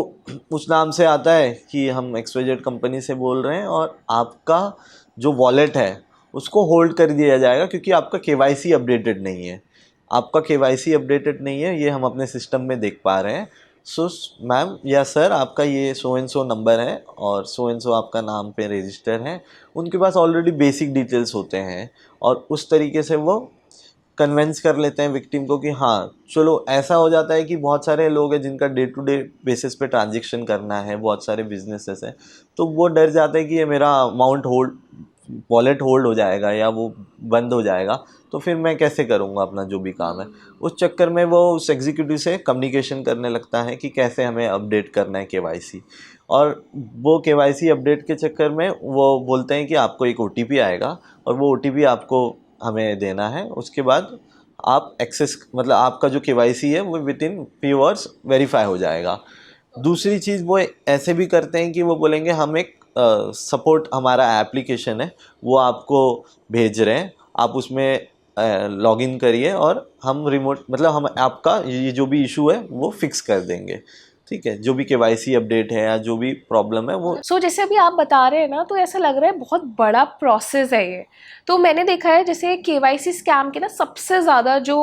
उस नाम से आता है कि हम XYZ कंपनी से बोल रहे हैं और आपका जो वॉलेट है उसको होल्ड कर दिया जाएगा क्योंकि आपका केवाईसी अपडेटेड नहीं है। आपका केवाईसी अपडेटेड नहीं है, ये हम अपने सिस्टम में देख पा रहे हैं। सो मैम या सर, आपका ये सो एंड सो नंबर है और सो एंड सो आपका नाम पे रजिस्टर है। उनके पास ऑलरेडी बेसिक डिटेल्स होते हैं और उस तरीके से वो कन्वेंस कर लेते हैं विक्टिम को कि हाँ चलो। ऐसा हो जाता है कि बहुत सारे लोग हैं जिनका डे टू डे बेसिस पे ट्रांजेक्शन करना है, बहुत सारे बिजनेसेस हैं, तो वो डर जाते हैं कि ये मेरा अमाउंट होल्ड वॉलेट होल्ड हो जाएगा या वो बंद हो जाएगा, तो फिर मैं कैसे करूँगा अपना जो भी काम है। उस चक्कर में वो उस एग्जीक्यूटिव से कम्युनिकेशन करने लगता है कि कैसे हमें अपडेट करना है केवाईसी। और वो केवाईसी अपडेट के चक्कर में वो बोलते हैं कि आपको एक ओटीपी आएगा और वो ओटीपी आपको हमें देना है। उसके बाद आप एक्सेस मतलब आपका जो केवाईसी है वो with in few hours verify हो जाएगा। दूसरी चीज़ वो ऐसे भी करते हैं कि वो बोलेंगे हम एक सपोर्ट हमारा एप्लीकेशन है वो आपको भेज रहे हैं, आप उसमें लॉगिन करिए और हम रिमोट मतलब हम आपका ये जो भी इशू है वो फिक्स कर देंगे। ठीक है, जो भी केवाईसी अपडेट है या जो भी प्रॉब्लम है वो। सो जैसे अभी आप बता रहे हैं ना, तो ऐसा लग रहा है बहुत बड़ा प्रोसेस है ये। तो मैंने देखा है जैसे केवाईसी स्कैम के ना सबसे ज़्यादा जो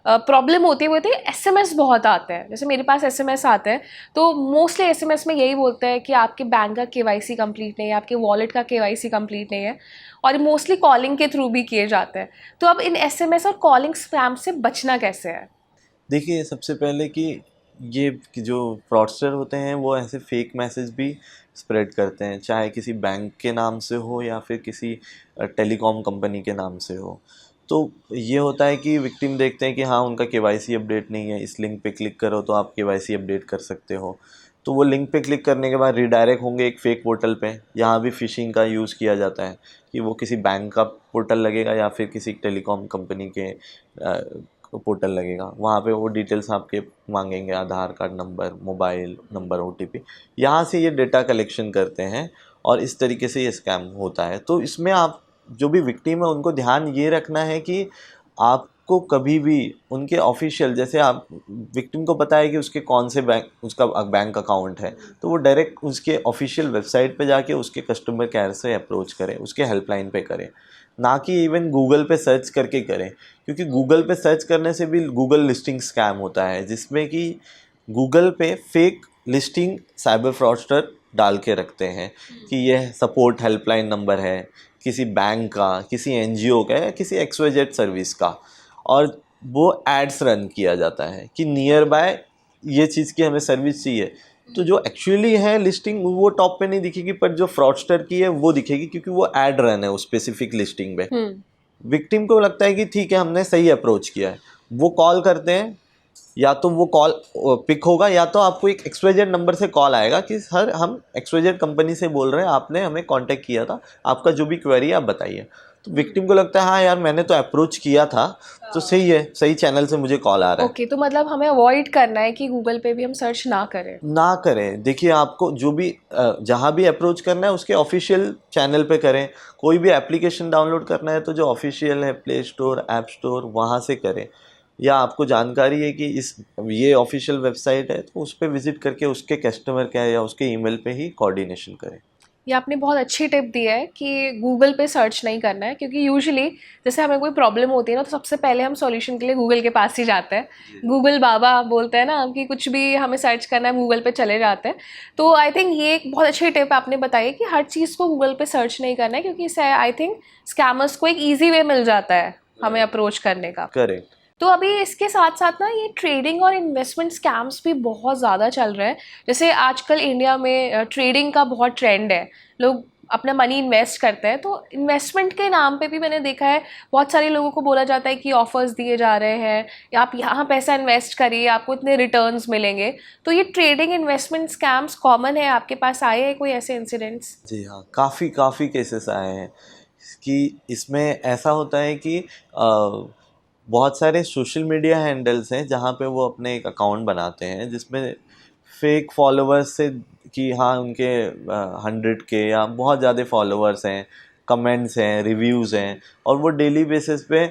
प्रॉब्लम होती है वो होती है एसएमएस बहुत आते हैं। जैसे मेरे पास एसएमएस आते हैं तो मोस्टली एसएमएस में यही बोलते हैं कि आपके बैंक का केवाईसी कंप्लीट नहीं है, आपके वॉलेट का केवाईसी कंप्लीट नहीं है, और मोस्टली कॉलिंग के थ्रू भी किए जाते हैं। तो अब इन एसएमएस और कॉलिंग स्कैम से बचना कैसे है? देखिए सबसे पहले कि ये कि जो फ्रॉडस्टर होते हैं वो ऐसे फेक मैसेज भी स्प्रेड करते हैं, चाहे किसी बैंक के नाम से हो या फिर किसी टेलीकॉम कंपनी के नाम से हो। तो ये होता है कि विक्टिम देखते हैं कि हाँ उनका केवाईसी अपडेट नहीं है, इस लिंक पे क्लिक करो तो आप केवाईसी अपडेट कर सकते हो। तो वो लिंक पे क्लिक करने के बाद रिडायरेक्ट होंगे एक फ़ेक पोर्टल पे। यहाँ भी फ़िशिंग का यूज़ किया जाता है कि वो किसी बैंक का पोर्टल लगेगा या फिर किसी टेलीकॉम कंपनी के पोर्टल लगेगा। वहाँ पे वो डिटेल्स आपके मांगेंगे, Aadhaar card number, mobile number, OTP. यहाँ से ये डेटा कलेक्शन करते हैं और इस तरीके से ये स्कैम होता है। तो इसमें आप जो भी विक्टिम है उनको ध्यान ये रखना है कि आपको कभी भी उनके ऑफिशियल, जैसे आप विक्टिम को पता है कि उसके कौन से बैंक, उसका बैंक अकाउंट है, तो वो डायरेक्ट उसके ऑफिशियल वेबसाइट पे जाके उसके कस्टमर केयर से अप्रोच करें, उसके हेल्पलाइन पे करें, ना कि इवन गूगल पे सर्च करके करें। क्योंकि गूगल पे सर्च करने से भी गूगल लिस्टिंग स्कैम होता है, जिसमें कि गूगल पे फेक लिस्टिंग साइबर फ्रॉडस्टर डाल के रखते हैं कि यह सपोर्ट हेल्पलाइन नंबर है किसी बैंक का, किसी एनजीओ का या किसी XYZ सर्विस का, और वो एड्स रन किया जाता है कि नियर बाय ये चीज़ की हमें सर्विस चाहिए। तो जो एक्चुअली है लिस्टिंग वो टॉप पे नहीं दिखेगी, पर जो फ्रॉडस्टर की है वो दिखेगी, क्योंकि वो ऐड रन है उस स्पेसिफिक लिस्टिंग पे। विक्टिम को लगता है कि ठीक है हमने सही अप्रोच किया है, वो कॉल करते हैं, या तो वो कॉल पिक होगा या तो आपको एक XYZ नंबर से कॉल आएगा कि सर हम XYZ कंपनी से बोल रहे हैं, आपने हमें कांटेक्ट किया था, आपका जो भी क्वेरी है आप बताइए। तो विक्टिम को लगता है हाँ यार मैंने तो अप्रोच किया था, तो सही है, सही चैनल से मुझे कॉल आ रहा है। ओके, तो मतलब हमें अवॉइड करना है कि गूगल पे भी हम सर्च ना करें। ना करें। देखिए आपको जो भी जहाँ भी अप्रोच करना है उसके ऑफिशियल चैनल पे करें। कोई भी एप्लीकेशन डाउनलोड करना है तो जो ऑफिशियल है प्ले स्टोर, ऐप स्टोर, वहाँ से करें। या आपको जानकारी है कि ये ऑफिशियल वेबसाइट है तो उस पर विजिट करके उसके कस्टमर केयर या उसके ईमेल पे ही कोऑर्डिनेशन करें। ये आपने बहुत अच्छी टिप दी है कि गूगल पे सर्च नहीं करना है, क्योंकि यूजुअली जैसे हमें कोई प्रॉब्लम होती है ना, तो सबसे पहले हम सॉल्यूशन के लिए गूगल के पास ही जाते हैं। गूगल बाबा बोलते हैं ना कि कुछ भी हमें सर्च करना है गूगल पे चले जाते हैं। तो आई थिंक ये एक बहुत अच्छी टिप आपने बताई कि हर चीज़ को गूगल पे सर्च नहीं करना है, क्योंकि इससे आई थिंक स्कैमर्स को एक ईजी वे मिल जाता है हमें अप्रोच करने का। करेक्ट। तो अभी इसके साथ साथ ना ये ट्रेडिंग और इन्वेस्टमेंट स्कैम्स भी बहुत ज़्यादा चल रहे हैं। जैसे आजकल इंडिया में ट्रेडिंग का बहुत ट्रेंड है, लोग अपना मनी इन्वेस्ट करते हैं। तो इन्वेस्टमेंट के नाम पे भी मैंने देखा है बहुत सारे लोगों को बोला जाता है कि ऑफर्स दिए जा रहे हैं, या आप यहाँ पैसा इन्वेस्ट करिए आपको इतने रिटर्न्स मिलेंगे। तो ये ट्रेडिंग इन्वेस्टमेंट स्कैम्स कॉमन है, आपके पास आए हैं कोई ऐसे इंसिडेंट्स? जी हाँ, काफ़ी काफ़ी केसेस आए हैं कि इसमें ऐसा होता है कि बहुत सारे सोशल मीडिया हैंडल्स हैं जहाँ पे वो अपने एक अकाउंट बनाते हैं जिसमें फेक फॉलोअर्स से, कि हाँ उनके 100K या बहुत ज़्यादा फॉलोअर्स हैं, कमेंट्स हैं, रिव्यूज़ हैं, और वो डेली बेसिस पे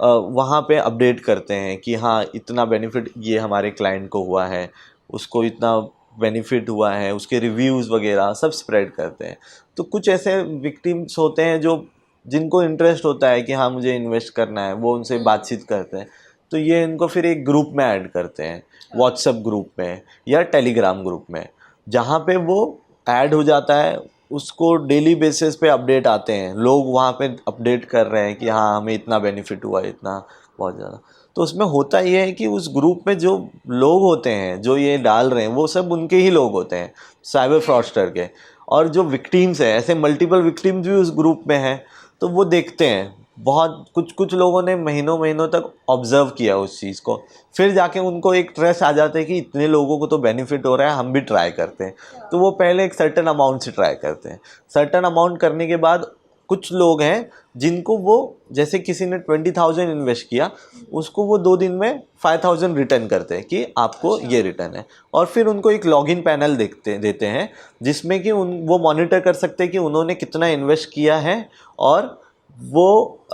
वहाँ पे अपडेट करते हैं कि हाँ इतना बेनिफिट ये हमारे क्लाइंट को हुआ है, उसको इतना बेनिफिट हुआ है, उसके रिव्यूज़ वगैरह सब स्प्रेड करते हैं। तो कुछ ऐसे विक्टिम्स होते हैं जो जिनको इंटरेस्ट होता है कि हाँ मुझे इन्वेस्ट करना है, वो उनसे बातचीत करते हैं। तो ये इनको फिर एक ग्रुप में ऐड करते हैं, व्हाट्सएप ग्रुप में या टेलीग्राम ग्रुप में, जहाँ पे वो ऐड हो जाता है। उसको डेली बेसिस पे अपडेट आते हैं, लोग वहाँ पे अपडेट कर रहे हैं कि हाँ हमें इतना बेनिफिट हुआ, इतना, बहुत ज़्यादा। तो उसमें होता ये है कि उस ग्रुप में जो लोग होते हैं जो ये डाल रहे हैं वो सब उनके ही लोग होते हैं, साइबर फ्रॉडस्टर के। और जो विक्टिम्स हैं, ऐसे मल्टीपल विक्टिम्स भी उस ग्रुप में हैं, तो वो देखते हैं। बहुत कुछ लोगों ने महीनों महीनों तक ऑब्जर्व किया उस चीज़ को, फिर जाके उनको एक ट्रस्ट आ जाता है कि इतने लोगों को तो बेनिफिट हो रहा है, हम भी ट्राई करते हैं। तो वो पहले एक सर्टेन अमाउंट से ट्राई करते हैं। सर्टेन अमाउंट करने के बाद कुछ लोग हैं जिनको वो, जैसे किसी ने 20,000 इन्वेस्ट किया, उसको वो 2 दिन में 5,000 रिटर्न करते हैं कि आपको ये रिटर्न है। और फिर उनको एक लॉगिन पैनल देते हैं जिसमें कि वो मॉनिटर कर सकते हैं कि उन्होंने कितना इन्वेस्ट किया है और वो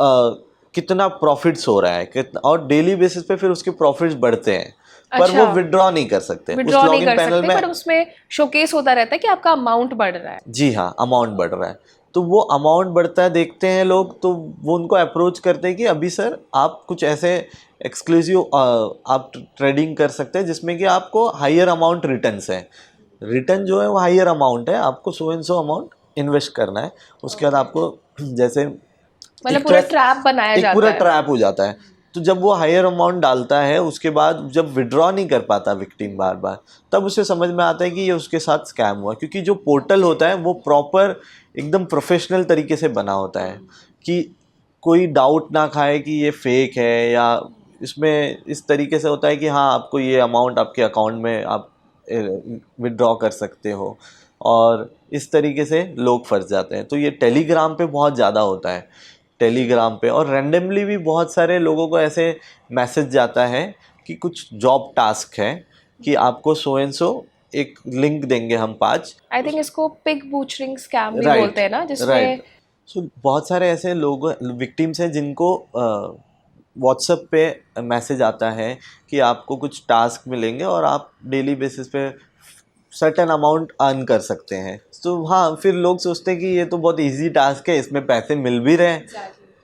कितना प्रॉफिट्स हो रहा है, कितना, और डेली बेसिस पे फिर उसके प्रॉफिट्स बढ़ते हैं। पर वो विड्रॉ नहीं कर सकते उस विड्रॉ नहीं लॉगिन कर पैनल सकते, में। बट उसमें शोकेस होता रहता है कि आपका अमाउंट बढ़ रहा है। जी हाँ, अमाउंट बढ़ रहा है। तो वो अमाउंट बढ़ता है, देखते हैं लोग, तो वो उनको अप्रोच करते हैं कि अभी सर आप कुछ ऐसे एक्सक्लूसिव आप ट्रेडिंग कर सकते हैं जिसमें कि आपको हायर अमाउंट रिटर्न्स है। रिटर्न जो है वो हायर अमाउंट है, आपको so and so amount invest करना है। उसके बाद आपको जैसे मतलब पूरा ट्रैप बनाया एक जाता पूरा है। ट्रैप हो जाता है। तो जब वो हायर अमाउंट डालता है उसके बाद जब विड्रॉ नहीं कर पाता विक्टिम बार बार, तब उसे समझ में आता है कि ये उसके साथ स्कैम हुआ, क्योंकि जो पोर्टल होता है वो प्रॉपर एकदम प्रोफेशनल तरीके से बना होता है कि कोई डाउट ना खाए कि ये फेक है, या इसमें इस तरीके से होता है कि हाँ आपको ये अमाउंट आपके अकाउंट में आप विड्रॉ कर सकते हो, और इस तरीके से लोग फंस जाते हैं। तो ये टेलीग्राम पे बहुत ज़्यादा होता है, टेलीग्राम पे, और रैंडमली भी बहुत सारे लोगों को ऐसे मैसेज जाता है कि कुछ जॉब टास्क है कि आपको सो एंड सो एक लिंक देंगे हम 5। आई थिंक इसको पिग बूचरिंग स्कैम भी राइट, बोलते हैं ना, जिसमें राइट। सो बहुत सारे ऐसे लोग विक्टिम्स हैं जिनको व्हाट्सएप पे मैसेज आता है कि आपको कुछ टास्क मिलेंगे और आप डेली बेसिस पे सर्टेन अमाउंट अर्न कर सकते हैं। तो हाँ, फिर लोग सोचते हैं कि ये तो बहुत इजी टास्क है, इसमें पैसे मिल भी रहे हैं।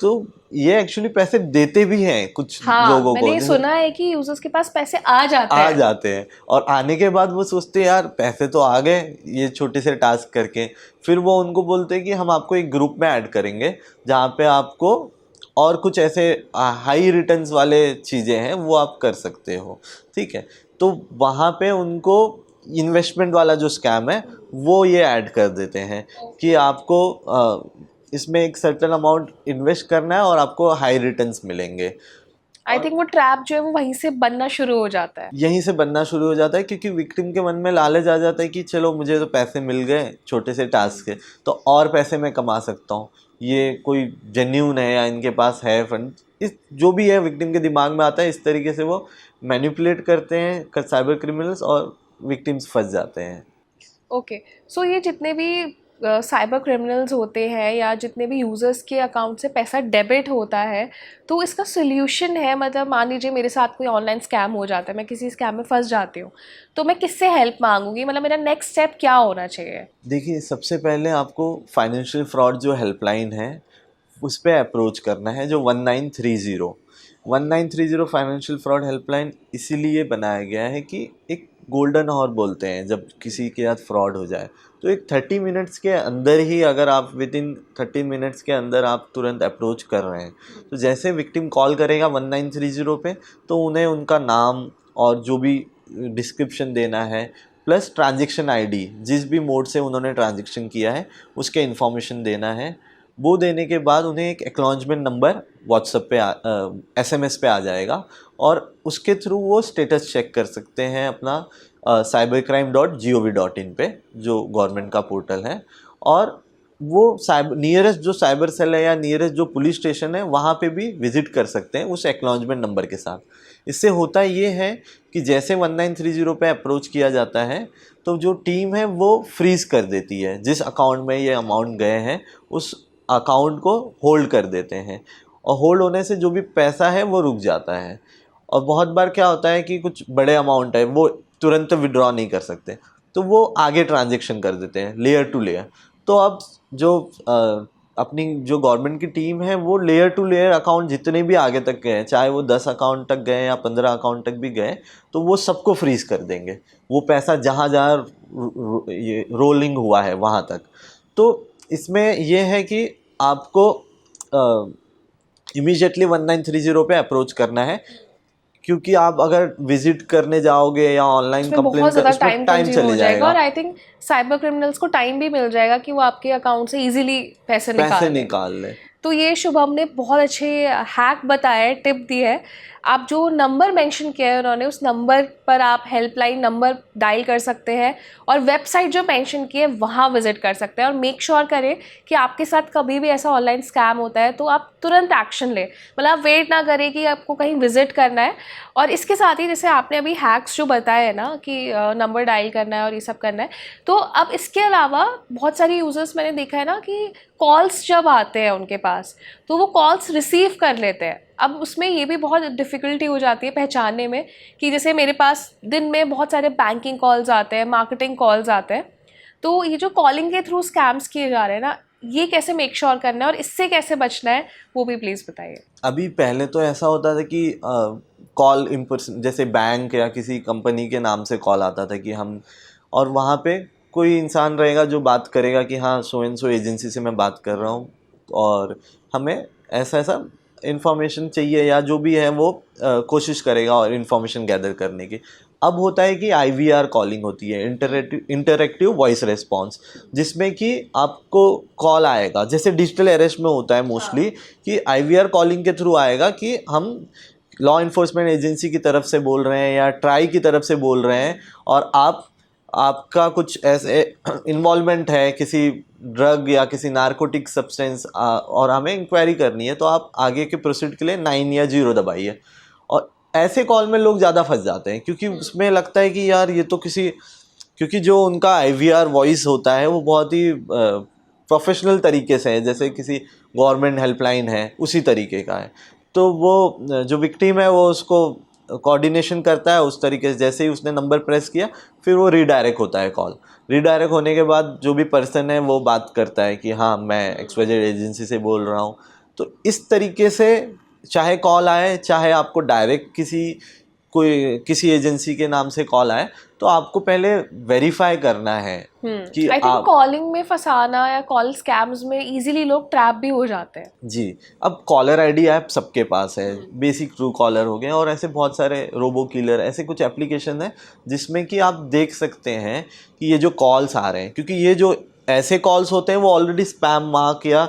तो ये एक्चुअली पैसे देते भी हैं कुछ हाँ, लोगों को, मैंने सुना है कि यूजर्स के पास पैसे आ जाते हैं। और आने के बाद वो सोचते हैं यार पैसे तो आ गए ये छोटे से टास्क करके। फिर वो उनको बोलते हैं कि हम आपको एक ग्रुप में ऐड करेंगे जहाँ पे आपको और कुछ ऐसे हाई रिटर्न्स वाले चीज़ें हैं वो आप कर सकते हो, ठीक है। तो वहाँ पे उनको इन्वेस्टमेंट वाला जो स्कैम है वो ये ऐड कर देते हैं कि आपको इसमें एक सर्टेन अमाउंट इन्वेस्ट करना है और आपको हाई रिटर्न्स मिलेंगे। आई थिंक वो ट्रैप जो है वो वहीं से बनना शुरू हो जाता है। यहीं से बनना शुरू हो जाता है क्योंकि विक्टिम के मन में लालच आ जाता है कि चलो मुझे तो पैसे मिल गए छोटे से टास्क के, तो और पैसे मैं कमा सकता हूँ, ये कोई जेन्यून है या इनके पास है फंड, इस जो भी है विक्टिम के दिमाग में आता है। इस तरीके से वो मैनिपुलेट करते हैं साइबर क्रिमिनल्स और विक्टिम्स फंस जाते हैं। ओके, सो ये जितने भी साइबर क्रिमिनल्स होते हैं या जितने भी यूज़र्स के अकाउंट से पैसा डेबिट होता है, तो इसका सोल्यूशन है, मतलब मान लीजिए मेरे साथ कोई ऑनलाइन स्कैम हो जाता है, मैं किसी स्कैम में फंस जाती हूँ, तो मैं किससे हेल्प मांगूंगी, मतलब मेरा नेक्स्ट स्टेप क्या होना चाहिए? देखिए, सबसे पहले आपको फाइनेंशियल फ्रॉड जो हेल्पलाइन है उस पर अप्रोच करना है, जो 1930 फाइनेंशियल फ्रॉड हेल्पलाइन इसीलिए बनाया गया है कि एक गोल्डन आवर बोलते हैं जब किसी के साथ फ्रॉड हो जाए, तो एक 30 मिनट्स के अंदर ही, अगर आप विद इन 30 मिनट्स के अंदर आप तुरंत अप्रोच कर रहे हैं, तो जैसे विक्टिम कॉल करेगा 1930 पे, तो उन्हें उनका नाम और जो भी डिस्क्रिप्शन देना है प्लस ट्रांजैक्शन आईडी, जिस भी मोड से उन्होंने ट्रांजैक्शन किया है उसके इन्फॉर्मेशन देना है। वो देने के बाद उन्हें एक एक्नॉलेजमेंट नंबर व्हाट्सएप पे SMS पे आ जाएगा, और उसके थ्रू वो स्टेटस चेक कर सकते हैं अपना cybercrime.gov.in पे, जो गवर्नमेंट का पोर्टल है। और वो नियरेस्ट जो साइबर सेल है या नियरेस्ट जो पुलिस स्टेशन है वहाँ पे भी विजिट कर सकते हैं उस एक्नॉलेजमेंट नंबर के साथ। इससे होता ये है कि जैसे 1930 पे अप्रोच किया जाता है तो जो टीम है वो फ्रीज़ कर देती है, जिस अकाउंट में ये अमाउंट गए हैं उस अकाउंट को होल्ड कर देते हैं, और होल्ड होने से जो भी पैसा है वो रुक जाता है। और बहुत बार क्या होता है कि कुछ बड़े अमाउंट है वो तुरंत विड्रॉ नहीं कर सकते, तो वो आगे ट्रांजैक्शन कर देते हैं लेयर टू लेयर। तो अब जो अपनी जो गवर्नमेंट की टीम है वो लेयर टू लेयर अकाउंट जितने भी आगे तक गए हैं, चाहे वो 10 अकाउंट तक गए या 15 अकाउंट तक भी गए, तो वो सबको फ्रीज कर देंगे, वो पैसा जहाँ जहाँ ये रोलिंग हुआ है वहाँ तक। तो इसमें यह है कि आपको इमीडिएटली 1930 पे अप्रोच करना है, क्योंकि आप अगर विजिट करने जाओगे या ऑनलाइन कंप्लेन बहुत ज़्यादा उसमें टाइम कंज्यूम चले हो जाएगा, और जाएगा, आई थिंक साइबर क्रिमिनल्स को टाइम भी मिल जाएगा कि वो आपके अकाउंट से इजीली पैसे पैसे निकाल लें। निकाल ले। तो ये शुभम ने बहुत अच्छे हैक बताया है, टिप दी है। आप जो नंबर मेंशन किया है उन्होंने, उस नंबर पर आप हेल्पलाइन नंबर डायल कर सकते हैं, और वेबसाइट जो मेंशन की है वहाँ विजिट कर सकते हैं, और मेक श्योर करें कि आपके साथ कभी भी ऐसा ऑनलाइन स्कैम होता है तो आप तुरंत एक्शन लें, मतलब आप वेट ना करें कि आपको कहीं विजिट करना है। और इसके साथ ही जैसे आपने अभी हैक्स जो बताए हैं ना कि नंबर डायल करना है और ये सब करना है, तो अब इसके अलावा बहुत सारे यूज़र्स मैंने देखा है ना कि कॉल्स जब आते हैं उनके पास तो वो कॉल्स रिसीव कर लेते हैं। अब उसमें ये भी बहुत डिफ़िकल्टी हो जाती है पहचानने में कि जैसे मेरे पास दिन में बहुत सारे बैंकिंग कॉल्स आते हैं, मार्केटिंग कॉल्स आते हैं, तो ये जो कॉलिंग के थ्रू स्कैम्स किए जा रहे हैं ना, ये कैसे मेक श्योर करना है और इससे कैसे बचना है वो भी प्लीज़ बताइए। अभी पहले तो ऐसा होता था कि कॉल इन पर्सन, जैसे बैंक या किसी कंपनी के नाम से कॉल आता था कि हम, और वहाँ पे कोई इंसान रहेगा जो बात करेगा कि हाँ सो एंड सो एजेंसी से मैं बात कर रहा हूँ और हमें ऐसा ऐसा इंफॉर्मेशन चाहिए या जो भी है वो कोशिश करेगा और इन्फॉर्मेशन गैदर करने की। अब होता है कि IVR कॉलिंग होती है, इंटरैक्टिव वॉइस रिस्पॉन्स, जिसमें कि आपको कॉल आएगा, जैसे डिजिटल अरेस्ट में होता है मोस्टली कि IVR कॉलिंग के थ्रू आएगा कि हम लॉ इन्फोर्समेंट एजेंसी की तरफ से बोल रहे हैं या ट्राई की तरफ से बोल रहे हैं और आपका कुछ ऐसे इन्वॉल्वमेंट है किसी ड्रग या किसी नारकोटिक सब्सटेंस और हमें इंक्वायरी करनी है, तो आप आगे के प्रोसीड के लिए 9 या 0 दबाइए। और ऐसे कॉल में लोग ज़्यादा फंस जाते हैं क्योंकि उसमें लगता है कि यार ये तो किसी, क्योंकि जो उनका IVR वॉइस होता है वो बहुत ही प्रोफेशनल तरीके से है, जैसे किसी गवर्नमेंट हेल्पलाइन है उसी तरीके का है। तो वो जो विक्टिम है वो उसको कोऑर्डिनेशन करता है उस तरीके से, जैसे ही उसने नंबर प्रेस किया फिर वो रीडायरेक्ट होता है कॉल। रीडायरेक्ट होने के बाद जो भी पर्सन है वो बात करता है कि हाँ मैं XYZ एजेंसी से बोल रहा हूँ। तो इस तरीके से चाहे कॉल आए, चाहे आपको डायरेक्ट किसी एजेंसी के नाम से कॉल आए, तो आपको पहले वेरीफाई करना है कि आई थिंक कॉलिंग में फंसाना या कॉल स्कैम्स में इजीली लोग ट्रैप भी हो जाते हैं। जी। अब कॉलर ID ऐप सबके पास है, बेसिक ट्रू कॉलर हो गए और ऐसे बहुत सारे रोबो किलर, ऐसे कुछ एप्लीकेशन है जिसमें कि आप देख सकते हैं कि ये जो कॉल्स आ रहे हैं, क्योंकि ये जो ऐसे कॉल्स होते हैं वो ऑलरेडी स्पैम मार्क या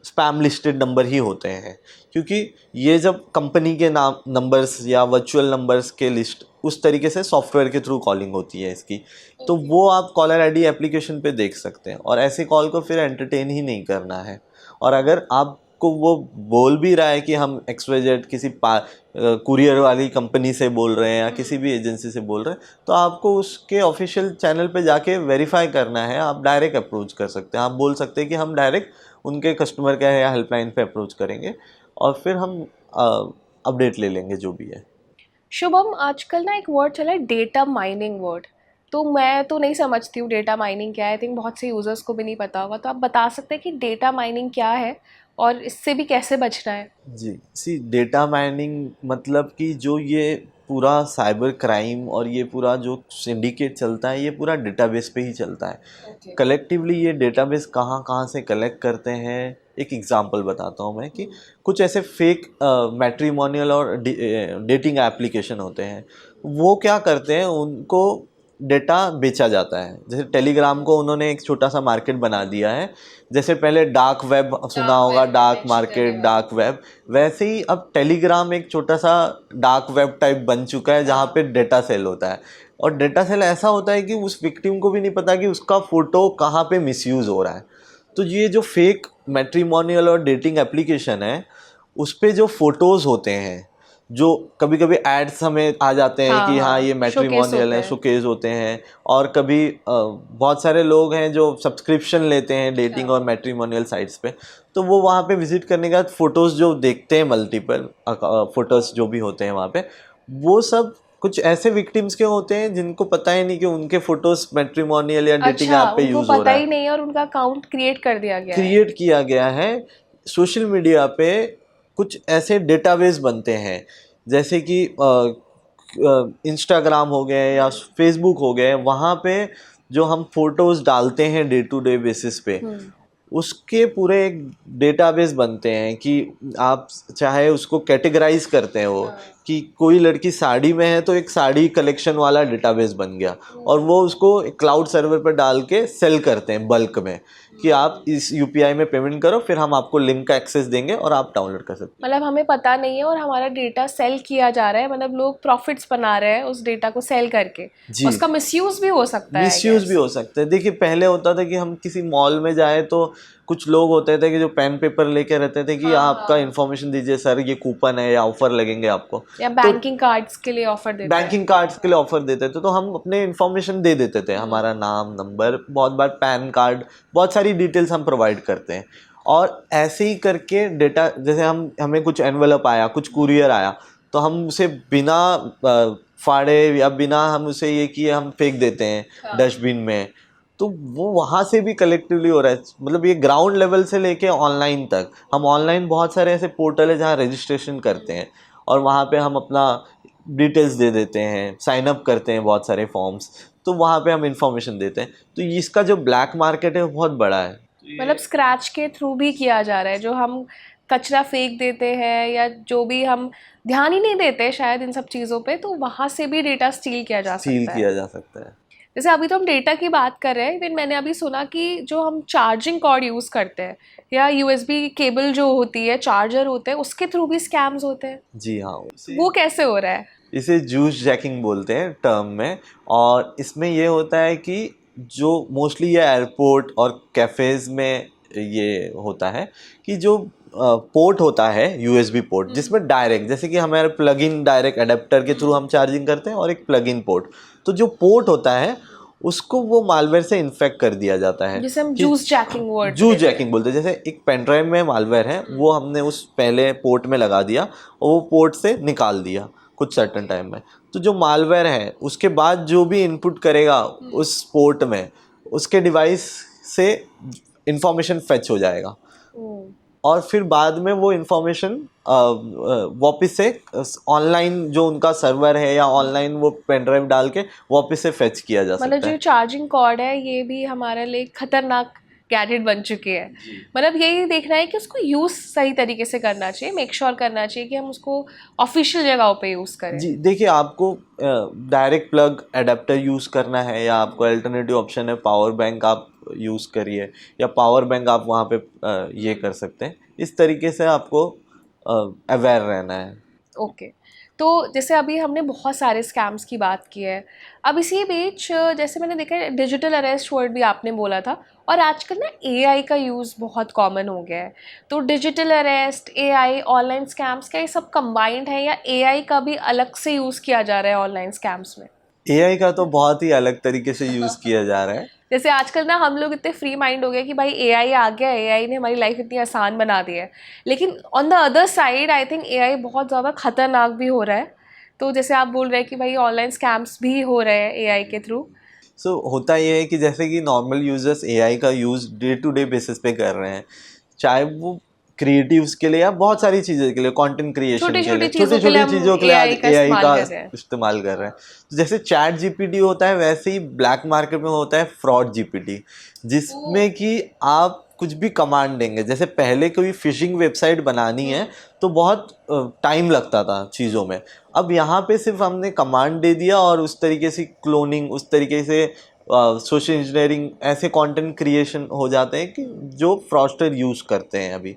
स्पैम लिस्टेड नंबर ही होते हैं, क्योंकि ये जब कंपनी के नाम नंबर्स या वर्चुअल नंबर्स के लिस्ट उस तरीके से सॉफ्टवेयर के थ्रू कॉलिंग होती है इसकी, तो वो आप कॉलर ID एप्लीकेशन पे देख सकते हैं और ऐसे कॉल को फिर एंटरटेन ही नहीं करना है। और अगर आपको वो बोल भी रहा है कि हम XYZ किसी कुरियर वाली कंपनी से बोल रहे हैं या किसी भी एजेंसी से बोल रहे हैं, तो आपको उसके ऑफिशियल चैनल पे जाके वेरीफाई करना है। आप डायरेक्ट अप्रोच कर सकते हैं, आप बोल सकते हैं कि हम डायरेक्ट उनके कस्टमर केयर या हेल्पलाइन पे अप्रोच करेंगे और फिर हम अपडेट ले लेंगे जो भी है। शुभम, आजकल ना एक वर्ड चला है डेटा माइनिंग वर्ड, तो मैं तो नहीं समझती हूँ डेटा माइनिंग क्या है। आई थिंक बहुत से यूज़र्स को भी नहीं पता होगा, तो आप बता सकते हैं कि डेटा माइनिंग क्या है और इससे भी कैसे बचना है। जी, डेटा माइनिंग मतलब कि जो ये पूरा साइबर क्राइम और ये पूरा जो सिंडिकेट चलता है ये पूरा डेटाबेस पे ही चलता है। कलेक्टिवली ये डेटाबेस कहाँ कहाँ से कलेक्ट करते हैं, एक एग्जांपल बताता हूँ मैं कि कुछ ऐसे फेक मैट्रिमोनियल और डेटिंग एप्लीकेशन होते हैं। वो क्या करते हैं, उनको डेटा बेचा जाता है। जैसे टेलीग्राम को उन्होंने एक छोटा सा मार्केट बना दिया है, जैसे पहले डार्क वेब सुना होगा, डार्क मार्केट, डार्क वेब, वैसे ही अब टेलीग्राम एक छोटा सा डार्क वेब टाइप बन चुका है जहाँ पे डेटा सेल होता है। और डेटा सेल ऐसा होता है कि उस विक्टिम को भी नहीं पता कि उसका फ़ोटो कहाँ पे मिसयूज़ हो रहा है। तो ये जो फेक मैट्रिमोनियल और डेटिंग एप्लीकेशन है उस पे जो फ़ोटोज़ होते हैं, जो कभी कभी एड्स हमें आ जाते हैं कि हाँ ये मैट्रिमोनियल है, शोकेस होते हैं। और कभी बहुत सारे लोग हैं जो सब्सक्रिप्शन लेते हैं डेटिंग और मैट्रिमोनियल साइट्स पे, तो वो वहाँ पे विजिट करने के बाद फ़ोटोज़ जो देखते हैं, मल्टीपल फ़ोटोज़ जो भी होते हैं वहाँ पे, वो सब कुछ ऐसे विक्टिम्स के होते हैं जिनको पता ही नहीं कि उनके फ़ोटोज़ मैट्रिमोनियल या डेटिंग ऐप पे यूज़ हो रहा है। पता ही नहीं और उनका अकाउंट क्रिएट किया गया है। सोशल मीडिया पे कुछ ऐसे डेटाबेस बनते हैं, जैसे कि इंस्टाग्राम हो गए या फेसबुक हो गए, वहाँ पे जो हम फोटोज़ डालते हैं डे टू डे बेसिस पे, उसके पूरे एक डेटाबेस बनते हैं कि आप चाहे उसको कैटेगराइज करते हैं वो कि कोई लड़की साड़ी में है तो एक साड़ी कलेक्शन वाला डेटाबेस बन गया और वो उसको क्लाउड सर्वर पर डाल के सेल करते हैं बल्क में कि आप इस UPI में पेमेंट करो, फिर हम आपको लिंक का एक्सेस देंगे और आप डाउनलोड कर सकते हैं। मतलब हमें पता नहीं है और हमारा डेटा सेल किया जा रहा है, मतलब लोग प्रॉफिट्स बना रहे हैं उस डेटा को सेल करके। जी, उसका मिसयूज भी हो सकता है। मिसयूज भी हो सकता है। देखिए पहले होता था कि हम किसी मॉल में जाए तो कुछ लोग होते थे कि जो पेन पेपर लेके रहते थे कि आपका इन्फॉर्मेशन दीजिए सर, ये कूपन है या ऑफर लगेंगे आपको, या बैंकिंग कार्ड्स के लिए ऑफर देते बैंकिंग कार्ड्स के लिए ऑफर देते थे, तो हम अपने इन्फॉर्मेशन दे देते थे, हमारा नाम, नंबर, बहुत बार पैन कार्ड, बहुत सारी डिटेल्स हम प्रोवाइड करते हैं। और ऐसे ही करके डेटा, जैसे हमें कुछ एनवेलप आया, कुछ कुरियर आया, तो हम उसे बिना फाड़े या बिना हम उसे ये किए हम फेंक देते हैं डस्टबिन में। तो वो वहाँ से भी कलेक्टिवली हो रहा है। मतलब ये ग्राउंड लेवल से लेके ऑनलाइन तक, हम ऑनलाइन बहुत सारे ऐसे पोर्टल है जहाँ रजिस्ट्रेशन करते हैं और वहाँ पे हम अपना डिटेल्स दे देते हैं, साइन अप करते हैं बहुत सारे फॉर्म्स, तो वहाँ पे हम इंफॉर्मेशन देते हैं। तो इसका जो ब्लैक मार्केट है वो बहुत बड़ा है। मतलब स्क्रैच के थ्रू भी किया जा रहा है, जो हम कचरा फेंक देते हैं या जो भी हम ध्यान ही नहीं देते शायद इन सब चीज़ों पे, तो वहाँ से भी डेटा स्टील किया जा स्टील सकता है। किया जा सकता है। जैसे अभी तो हम डेटा की बात कर रहे हैं, इवन मैंने अभी सुना कि जो हम चार्जिंग कॉर्ड यूज़ करते हैं या यूएसबी केबल जो होती है, चार्जर होते हैं, उसके थ्रू भी स्कैम्स होते हैं। जी हाँ, वो कैसे हो रहा है? इसे जूस जैकिंग बोलते हैं टर्म में। और इसमें ये होता है कि जो मोस्टली ये एयरपोर्ट और कैफ़ेज़ में ये होता है कि जो पोर्ट होता है यूएसबी पोर्ट, जिसमें डायरेक्ट, जैसे कि हमारे प्लग इन डायरेक्ट अडेप्टर के थ्रू हम चार्जिंग करते हैं और एक प्लग इन पोर्ट, तो जो पोर्ट होता है उसको वो मालवेयर से इन्फेक्ट कर दिया जाता है, जिसे हम कि juice jacking word juice jacking बोलते हैं। जैसे एक पेन ड्राइव में मालवेयर है, वो हमने उस पहले पोर्ट में लगा दिया और वो पोर्ट से निकाल दिया कुछ सर्टन टाइम में, तो जो मालवेयर है उसके बाद जो भी इनपुट करेगा उस पोर्ट में, उसके डिवाइस से इंफॉर्मेशन फेच हो जाएगा और फिर बाद में वो इंफॉर्मेशन वापस से ऑनलाइन जो उनका सर्वर है या ऑनलाइन वो पेन ड्राइव डाल के वापस से फेच किया जा मतलब सकता जो है। चार्जिंग कॉर्ड है ये भी हमारे लिए खतरनाक गैजेट बन चुकी है। मतलब यही देखना है कि उसको यूज़ सही तरीके से करना चाहिए, मेक श्योर करना चाहिए कि हम उसको ऑफिशियल जगहों पे यूज़ करें। जी देखिए, आपको डायरेक्ट प्लग अडेप्टर यूज़ करना है या आपको अल्टरनेटिव ऑप्शन है पावर बैंक आप यूज़ करिए, या पावर बैंक आप वहाँ पे ये कर सकते हैं। इस तरीके से आपको अवेयर रहना है। ओके। तो जैसे अभी हमने बहुत सारे स्कैम्स की बात की है, अब इसी बीच जैसे मैंने देखा है डिजिटल अरेस्ट वर्ड भी आपने बोला था, और आजकल ना एआई का यूज़ बहुत कॉमन हो गया है। तो digital arrest, AI, online scams, क्या ये सब कंबाइंड है या एआई का भी अलग से यूज़ किया जा रहा है ऑनलाइन स्कैम्स में? एआई का तो बहुत ही अलग तरीके से यूज़ किया जा रहा है। जैसे आजकल ना हम लोग इतने फ्री माइंड हो गए कि भाई एआई आ गया, एआई ने हमारी लाइफ इतनी आसान बना दी है, लेकिन on the other side I think AI बहुत ज़्यादा खतरनाक भी हो रहा है। तो जैसे आप बोल रहे हैं कि भाई ऑनलाइन स्कैम्स भी हो रहे हैं एआई के थ्रू। होता ये है कि जैसे कि नॉर्मल यूजर्स एआई का use day to day basis पे कर रहे हैं, चाहे वो क्रिएटिव्स के लिए या बहुत सारी चीज़ों के लिए, कंटेंट क्रिएशन छोटी के छोटी लिए, चीज़ों छोटी के लिए छोटी हम चीज़ों के लिए आज एआई का एआई इस्तेमाल का कर रहे हैं। इस्तेमाल कर रहे हैं। तो जैसे चैट जीपीटी होता है, वैसे ही ब्लैक मार्केट में होता है फ्रॉड जीपीटी, जिसमें कि आप कुछ भी कमांड देंगे। जैसे पहले कोई फिशिंग वेबसाइट बनानी है तो बहुत टाइम लगता था चीज़ों में, अब यहाँ पे सिर्फ हमने कमांड दे दिया और उस तरीके से क्लोनिंग, उस तरीके से सोशल इंजीनियरिंग, ऐसे कंटेंट क्रिएशन हो जाते हैं कि जो फ्रॉडस्टर यूज़ करते हैं अभी।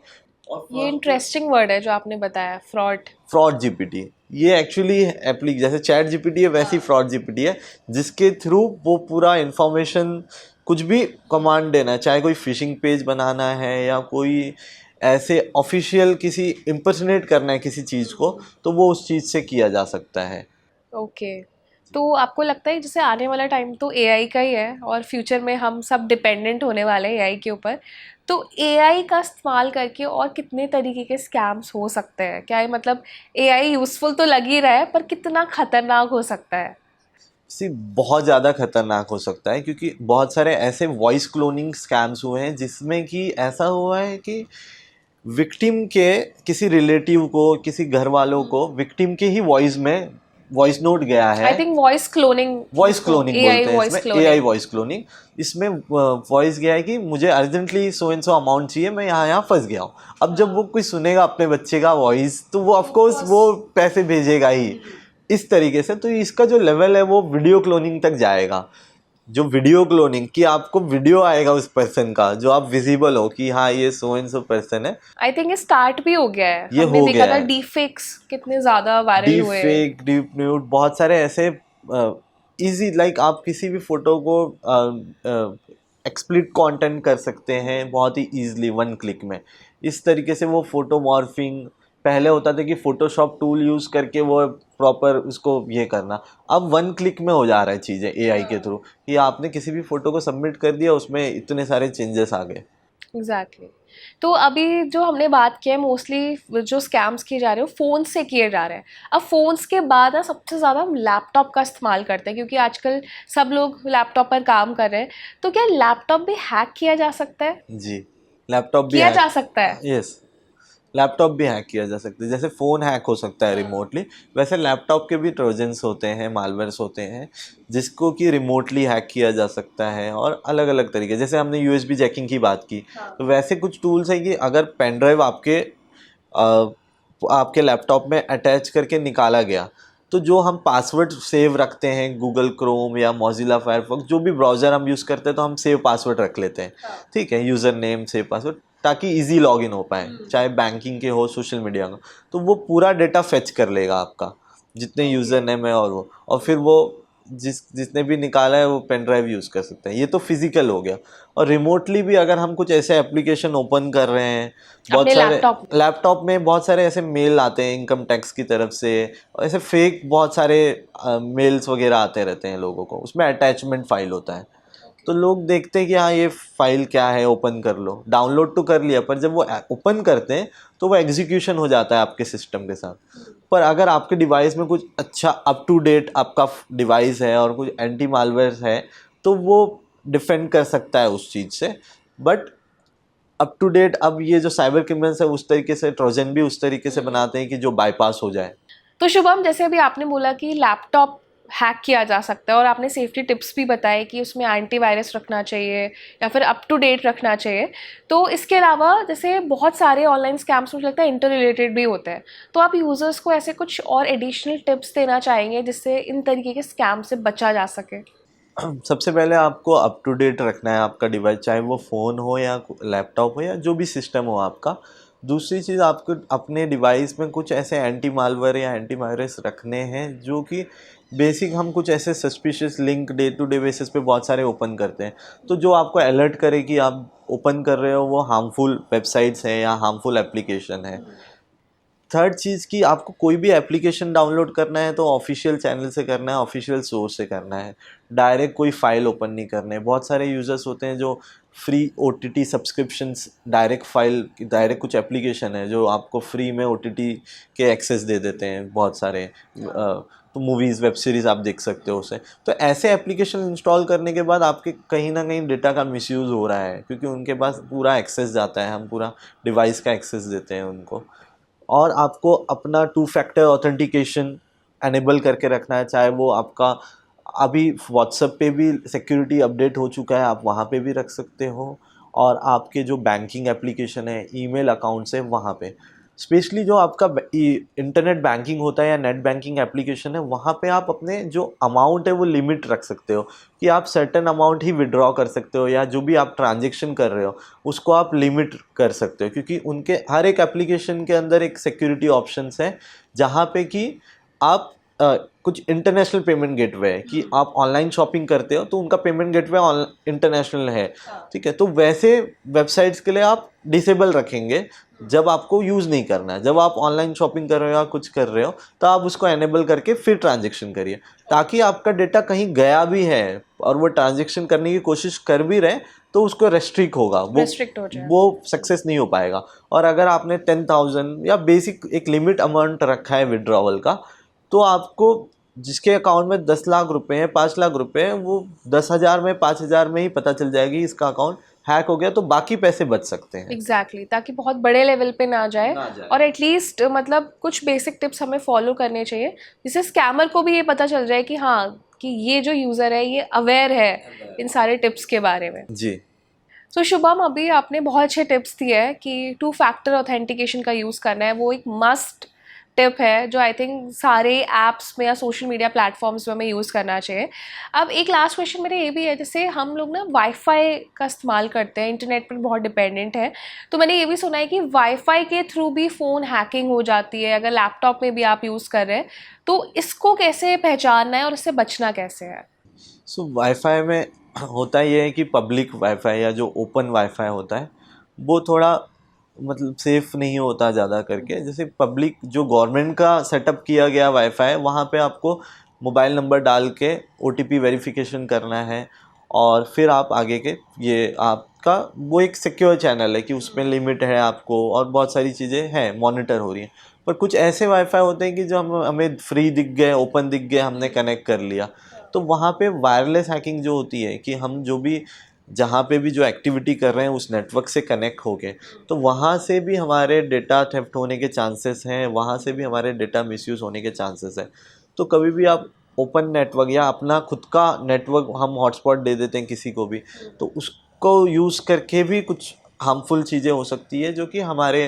ये इंटरेस्टिंग वर्ड है जो आपने बताया, फ्रॉड। फ्रॉड जीपीटी, ये एक्चुअली एप्लीक जैसे चैट जीपीटी है वैसी फ्रॉड जीपीटी है, जिसके थ्रू वो पूरा इंफॉर्मेशन, कुछ भी कमांड देना है, चाहे कोई फिशिंग पेज बनाना है या कोई ऐसे ऑफिशियल किसी इम्पर्सनेट करना है किसी चीज़ को, तो वो उस चीज़ से किया जा सकता है। ओके। तो आपको लगता है जैसे आने वाला टाइम तो एआई का ही है और फ्यूचर में हम सब डिपेंडेंट होने वाले हैं एआई के ऊपर, तो एआई का इस्तेमाल करके और कितने तरीके के स्कैम्स हो सकते हैं? क्या ये मतलब एआई यूज़फुल तो लग ही रहा है, पर कितना खतरनाक हो सकता है? सी बहुत ज़्यादा खतरनाक हो सकता है, क्योंकि बहुत सारे ऐसे वॉइस क्लोनिंग स्कैम्स हुए हैं जिसमें कि ऐसा हुआ है कि विक्टिम के किसी रिलेटिव को, किसी घर वालों को विक्टिम के ही वॉइस में वॉइस नोट गया है। I think voice cloning, voice cloning AI बोलते हैं वॉइस इसमें, एआई क्लोनिंग। Voice cloning. इसमें वॉइस गया है कि मुझे urgently so and so amount चाहिए, मैं यहाँ फंस गया हूँ। अब जब वो कोई सुनेगा अपने बच्चे का वॉइस, तो वो ऑफकोर्स वो पैसे भेजेगा ही इस तरीके से। तो इसका जो लेवल है वो वीडियो क्लोनिंग तक जाएगा। जो वीडियो क्लोनिंग, कि आपको वीडियो आएगा उस पर्सन का, जो आप विजिबल हो कि हाँ ये सो एंड सो पर्सन है। आई थिंक ये स्टार्ट भी हो गया है, ये हमने हो देखा गया था है। डीप फेक्स कितने ज़्यादा वायरल डीप हुए। फेक, डीप न्यूड, बहुत सारे ऐसे इजी, लाइक आप किसी भी फोटो को एक्सप्लिट कंटेंट कर सकते हैं बहुत ही ईजिली वन क्लिक में। इस तरीके से वो फोटो मॉर्फिंग, पहले होता था कि फोटोशॉप टूल यूज़ करके वो प्रॉपर उसको ये करना, अब वन क्लिक में हो जा रहा है चीज़ें एआई के थ्रू, कि आपने किसी भी फोटो को सबमिट कर दिया, उसमें इतने सारे चेंजेस आ गए। एग्जैक्टली। तो अभी जो हमने बात की है मोस्टली जो स्कैम्स किए जा रहे हैं फ़ोन से किए जा रहे हैं। अब फ़ोन्स के बाद ना सबसे ज़्यादा हम लैपटॉप का इस्तेमाल करते हैं, क्योंकि आजकल सब लोग लैपटॉप पर काम कर रहे हैं। तो क्या लैपटॉप भी हैक किया जा सकता है? जी, लैपटॉप भी किया हैक, जा सकता है। यस, लैपटॉप भी हैक किया जा सकता है। जैसे फ़ोन हैक हो सकता है रिमोटली, वैसे लैपटॉप के भी ट्रोजन्स होते हैं, मालवेयर्स होते हैं, जिसको कि रिमोटली हैक किया जा सकता है। और अलग अलग तरीके, जैसे हमने यूएसबी जैकिंग की बात की, तो वैसे कुछ टूल्स हैं कि अगर पेन ड्राइव आपके आपके लैपटॉप में अटैच करके निकाला गया, तो जो हम पासवर्ड सेव रखते हैं गूगल क्रोम या मोजिला फायरफॉक्स, जो भी ब्राउज़र हम यूज़ करते हैं, तो हम सेव पासवर्ड रख लेते हैं, ठीक है, यूज़र नेम सेव पासवर्ड, ताकि इजी लॉगिन हो पाए, चाहे बैंकिंग के हो, सोशल मीडिया का। तो वो पूरा डेटा फेच कर लेगा आपका, जितने यूज़र नेम है और फिर वो जिसने भी निकाला है वो पेन ड्राइव यूज़ कर सकते हैं। ये तो फिजिकल हो गया। और रिमोटली भी अगर हम कुछ ऐसे एप्लीकेशन ओपन कर रहे हैं, बहुत अपने सारे लैपटॉप में बहुत सारे ऐसे मेल आते हैं इनकम टैक्स की तरफ से, ऐसे फेक बहुत सारे मेल्स वगैरह आते रहते हैं लोगों को, उसमें अटैचमेंट फाइल होता है, तो लोग देखते हैं कि हाँ ये फाइल क्या है, ओपन कर लो, डाउनलोड तो कर लिया, पर जब वो ओपन करते हैं तो वो एग्जीक्यूशन हो जाता है आपके सिस्टम के साथ। पर अगर आपके डिवाइस में कुछ अच्छा अप टू डेट आपका डिवाइस है और कुछ एंटी मालवेयर है, तो वो डिफेंड कर सकता है उस चीज़ से। बट अप टू डेट अब ये जो साइबर क्रिमिनल्स है उस तरीके से ट्रोजन भी उस तरीके से बनाते हैं कि जो बाईपास हो जाए। तो शुभम, जैसे अभी आपने बोला कि लैपटॉप हैक किया जा सकता है और आपने सेफ्टी टिप्स भी बताए कि उसमें एंटीवायरस रखना चाहिए या फिर अप टू डेट रखना चाहिए, तो इसके अलावा जैसे बहुत सारे ऑनलाइन स्कैम्स मुझे लगता है इंटर रिलेटेड भी होते हैं, तो आप यूज़र्स को ऐसे कुछ और एडिशनल टिप्स देना चाहेंगे जिससे इन तरीके के स्कैम से बचा जा सके? सबसे पहले आपको अप टू डेट रखना है आपका डिवाइस, चाहे वो फ़ोन हो या लैपटॉप हो या जो भी सिस्टम हो आपका। दूसरी चीज़, आपको अपने डिवाइस में कुछ ऐसे एंटी मालवेयर या एंटी वायरस रखने हैं जो कि बेसिक, हम कुछ ऐसे suspicious link day to day basis पे बहुत सारे ओपन करते हैं, तो जो आपको अलर्ट करे कि आप ओपन कर रहे हो वो हार्मफुल वेबसाइट्स हैं या हार्मफुल एप्लीकेशन है। थर्ड चीज़ कि आपको कोई भी एप्लीकेशन डाउनलोड करना है तो ऑफिशियल चैनल से करना है, ऑफिशियल सोर्स से करना है, डायरेक्ट कोई फाइल ओपन नहीं करने हैं। बहुत सारे यूज़र्स होते हैं जो free OTT subscriptions, direct file, direct कुछ एप्लीकेशन है जो आपको फ्री में OTT के एक्सेस दे देते हैं बहुत सारे, तो मूवीज़ वेब सीरीज़ आप देख सकते हो उसे। तो ऐसे एप्लीकेशन इंस्टॉल करने के बाद आपके कहीं ना कहीं डेटा का मिसयूज़ हो रहा है, क्योंकि उनके पास पूरा एक्सेस जाता है, हम पूरा डिवाइस का एक्सेस देते हैं उनको। और आपको अपना 2 फैक्टर ऑथेंटिकेशन एनेबल करके रखना है, चाहे वो आपका अभी व्हाट्सएप पे भी सिक्योरिटी अपडेट हो चुका है, आप वहाँ पे भी रख सकते हो, और आपके जो बैंकिंग एप्लीकेशन है, ईमेल अकाउंट्स है, वहाँ पे स्पेशली जो आपका इंटरनेट बैंकिंग होता है या नेट बैंकिंग एप्लीकेशन है, वहाँ पे आप अपने जो अमाउंट है वो लिमिट रख सकते हो कि आप सर्टेन अमाउंट ही विड्रॉ कर सकते हो, या जो भी आप ट्रांजेक्शन कर रहे हो उसको आप लिमिट कर सकते हो, क्योंकि उनके हर एक एप्लीकेशन के अंदर एक सिक्योरिटी ऑप्शंस है जहाँ पे कि आप कुछ इंटरनेशनल पेमेंट गेटवे है कि आप ऑनलाइन शॉपिंग करते हो तो उनका पेमेंट गेटवे इंटरनेशनल है, ठीक है, तो वैसे वेबसाइट्स के लिए आप डिसेबल रखेंगे जब आपको यूज़ नहीं करना है। जब आप ऑनलाइन शॉपिंग कर रहे हो या कुछ कर रहे हो तो आप उसको एनेबल करके फिर ट्रांजेक्शन करिए, ताकि आपका डेटा कहीं गया भी है और वो ट्रांजेक्शन करने की कोशिश कर भी रहे तो उसको रेस्ट्रिक्ट होगा, रेस्ट्रिक्ट हो जाए। वो सक्सेस नहीं हो पाएगा। और अगर आपने 10,000 या बेसिक एक लिमिट अमाउंट रखा है विड्रॉवल का, तो आपको जिसके अकाउंट में 10 लाख रुपए हैं, 5 लाख रुपए हैं, वो 10,000 में 5,000 में ही पता चल जाएगी इसका अकाउंट हैक हो गया, तो बाकी पैसे बच सकते हैं। एग्जैक्टली ताकि बहुत बड़े लेवल पे ना जाए, ना जाए। और एटलीस्ट मतलब कुछ बेसिक टिप्स हमें फॉलो करने चाहिए जिससे स्कैमर को भी ये पता चल जाए कि हाँ, कि ये जो यूज़र है ये अवेयर है इन सारे टिप्स के बारे में। जी। सो शुभम, अभी आपने बहुत अच्छे टिप्स दिए हैं कि 2 फैक्टर ऑथेंटिकेशन का यूज़ करना है, वो एक मस्ट टिप है जो आई थिंक सारे ऐप्स में या सोशल मीडिया प्लेटफॉर्म्स में हमें यूज़ करना चाहिए। अब एक लास्ट क्वेश्चन मेरा ये भी है, जैसे हम लोग ना वाईफाई का इस्तेमाल करते हैं, इंटरनेट पर बहुत डिपेंडेंट है, तो मैंने ये भी सुना है कि वाईफाई के थ्रू भी फ़ोन हैकिंग हो जाती है अगर लैपटॉप में भी आप यूज़ कर रहे हैं, तो इसको कैसे पहचानना है और इससे बचना कैसे है? सो वाईफाई में होता ये है कि पब्लिक वाईफाई या जो ओपन वाईफाई होता है वो थोड़ा मतलब सेफ़ नहीं होता ज़्यादा करके। जैसे पब्लिक जो गवर्नमेंट का सेटअप किया गया वाईफाई है, वहाँ पे आपको मोबाइल नंबर डाल के OTP वेरिफिकेशन करना है, और फिर आप आगे के ये आपका वो एक सिक्योर चैनल है कि उसमें लिमिट है आपको और बहुत सारी चीज़ें हैं मॉनिटर हो रही हैं। पर कुछ ऐसे वाईफाई होते हैं कि जो हमें फ्री दिख गए, ओपन दिख गए, हमने कनेक्ट कर लिया, तो वहाँ पे वायरलेस हैकिंग जो होती है कि हम जो भी जहाँ पे भी जो एक्टिविटी कर रहे हैं उस नेटवर्क से कनेक्ट हो गए, तो वहाँ से भी हमारे डेटा थेफ्ट होने के चांसेस हैं, वहाँ से भी हमारे डेटा मिसयूज़ होने के चांसेस हैं। तो कभी भी आप ओपन नेटवर्क या अपना खुद का नेटवर्क हम हॉटस्पॉट दे देते हैं किसी को भी, तो उसको यूज़ करके भी कुछ हार्मफुल चीज़ें हो सकती है जो कि हमारे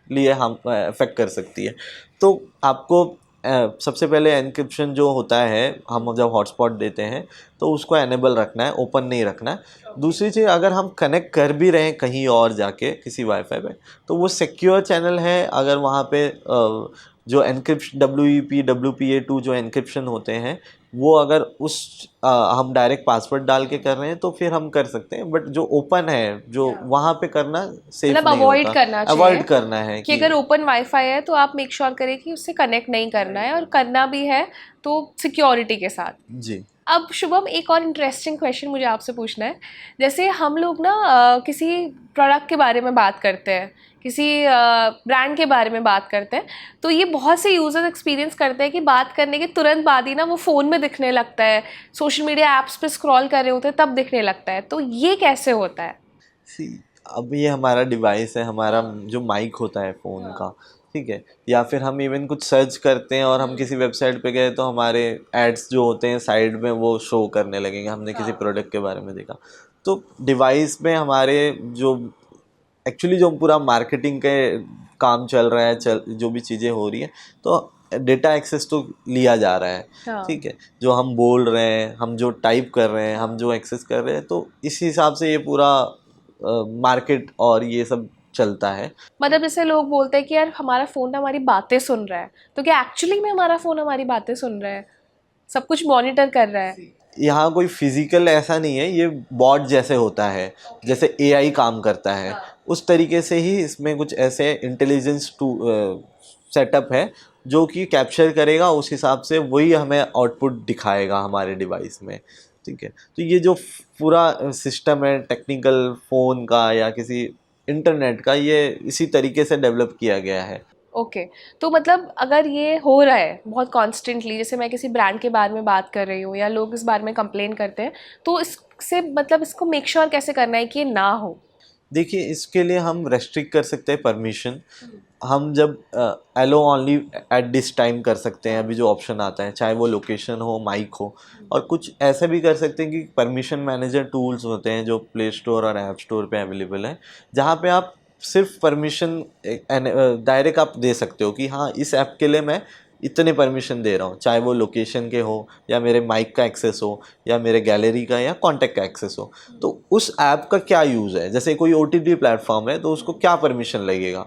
लिए हम अफेक्ट कर सकती है। तो आपको सबसे पहले एन्क्रिप्शन जो होता है, हम जब हॉटस्पॉट देते हैं तो उसको एनेबल रखना है, ओपन नहीं रखना है। दूसरी चीज़, अगर हम कनेक्ट कर भी रहे हैं कहीं और जाके किसी वाईफाई पे, तो वो सिक्योर चैनल है। अगर वहाँ पे जो एन्क्रिप्शन WPA2 जो एन्क्रिप्शन होते हैं, वो अगर हम डायरेक्ट पासवर्ड डाल के कर रहे हैं तो फिर हम कर सकते हैं, बट जो ओपन है जो वहाँ पे करना सेफ मतलब नहीं अवॉइड होता, करना चाहिए, अवॉइड करना है कि अगर ओपन वाईफाई है तो आप मेक श्योर करें कि उससे कनेक्ट नहीं करना है, और करना भी है तो सिक्योरिटी के साथ। जी। अब शुभम, एक और इंटरेस्टिंग क्वेश्चन मुझे आपसे पूछना है। जैसे हम लोग ना किसी प्रोडक्ट के बारे में बात करते हैं, किसी ब्रांड के बारे में बात करते हैं, तो ये बहुत से यूज़र्स एक्सपीरियंस करते हैं कि बात करने के तुरंत बाद ही ना वो फ़ोन में दिखने लगता है, सोशल मीडिया ऐप्स पे स्क्रॉल कर रहे होते हैं तब दिखने लगता है। तो ये कैसे होता है? अब ये हमारा डिवाइस है, हमारा जो माइक होता है फ़ोन का, ठीक है, या फिर हम इवन कुछ सर्च करते हैं और हम किसी वेबसाइट पे गए तो हमारे एड्स जो होते हैं साइड में वो शो करने लगेंगे, हमने किसी प्रोडक्ट के बारे में देखा। तो डिवाइस में हमारे जो एक्चुअली जो पूरा मार्केटिंग के काम चल रहा है, जो भी चीज़ें हो रही है, तो डेटा एक्सेस तो लिया जा रहा है, ठीक है। जो हम बोल रहे हैं, हम जो टाइप कर रहे हैं, हम जो एक्सेस कर रहे हैं, तो इस हिसाब से ये पूरा मार्केट और ये सब चलता है। मतलब जैसे लोग बोलते हैं कि यार हमारा फ़ोन हमारी बातें सुन रहा है, तो क्या एक्चुअली में हमारा फ़ोन हमारी बातें सुन रहा है, सब कुछ मॉनिटर कर रहा है? यहाँ कोई फिजिकल ऐसा नहीं है, ये बॉट जैसे होता है, जैसे AI काम करता है उस तरीके से ही इसमें कुछ ऐसे इंटेलिजेंस सेटअप है जो कि कैप्चर करेगा, उस हिसाब से वही हमें आउटपुट दिखाएगा हमारे डिवाइस में, ठीक है। तो ये जो पूरा सिस्टम है टेक्निकल फ़ोन का या किसी इंटरनेट का, ये इसी तरीके से डेवलप किया गया है। ओके तो मतलब अगर ये हो रहा है बहुत कॉन्स्टेंटली, जैसे मैं किसी ब्रांड के बारे में बात कर रही हूँ या लोग इस बारे में कंप्लेन करते हैं, तो इससे मतलब इसको मेक श्योर कैसे करना है कि ये ना हो? देखिए, इसके लिए हम रेस्ट्रिक्ट कर सकते हैं परमिशन। हम जब allow only at this time कर सकते हैं, अभी जो ऑप्शन आता है, चाहे वो लोकेशन हो, माइक हो, और कुछ ऐसे भी कर सकते हैं कि परमिशन मैनेजर टूल्स होते हैं जो प्ले स्टोर और ऐप स्टोर पे अवेलेबल हैं, जहाँ पे आप सिर्फ परमिशन डायरेक्ट आप दे सकते हो कि हाँ, इस ऐप के लिए मैं इतने परमिशन दे रहा हूँ, चाहे वो लोकेशन के हो या मेरे माइक का एक्सेस हो या मेरे गैलरी का या कॉन्टैक्ट का एक्सेस हो। तो उस ऐप का क्या यूज़ है, जैसे कोई OTT प्लेटफॉर्म है तो उसको क्या परमिशन लगेगा,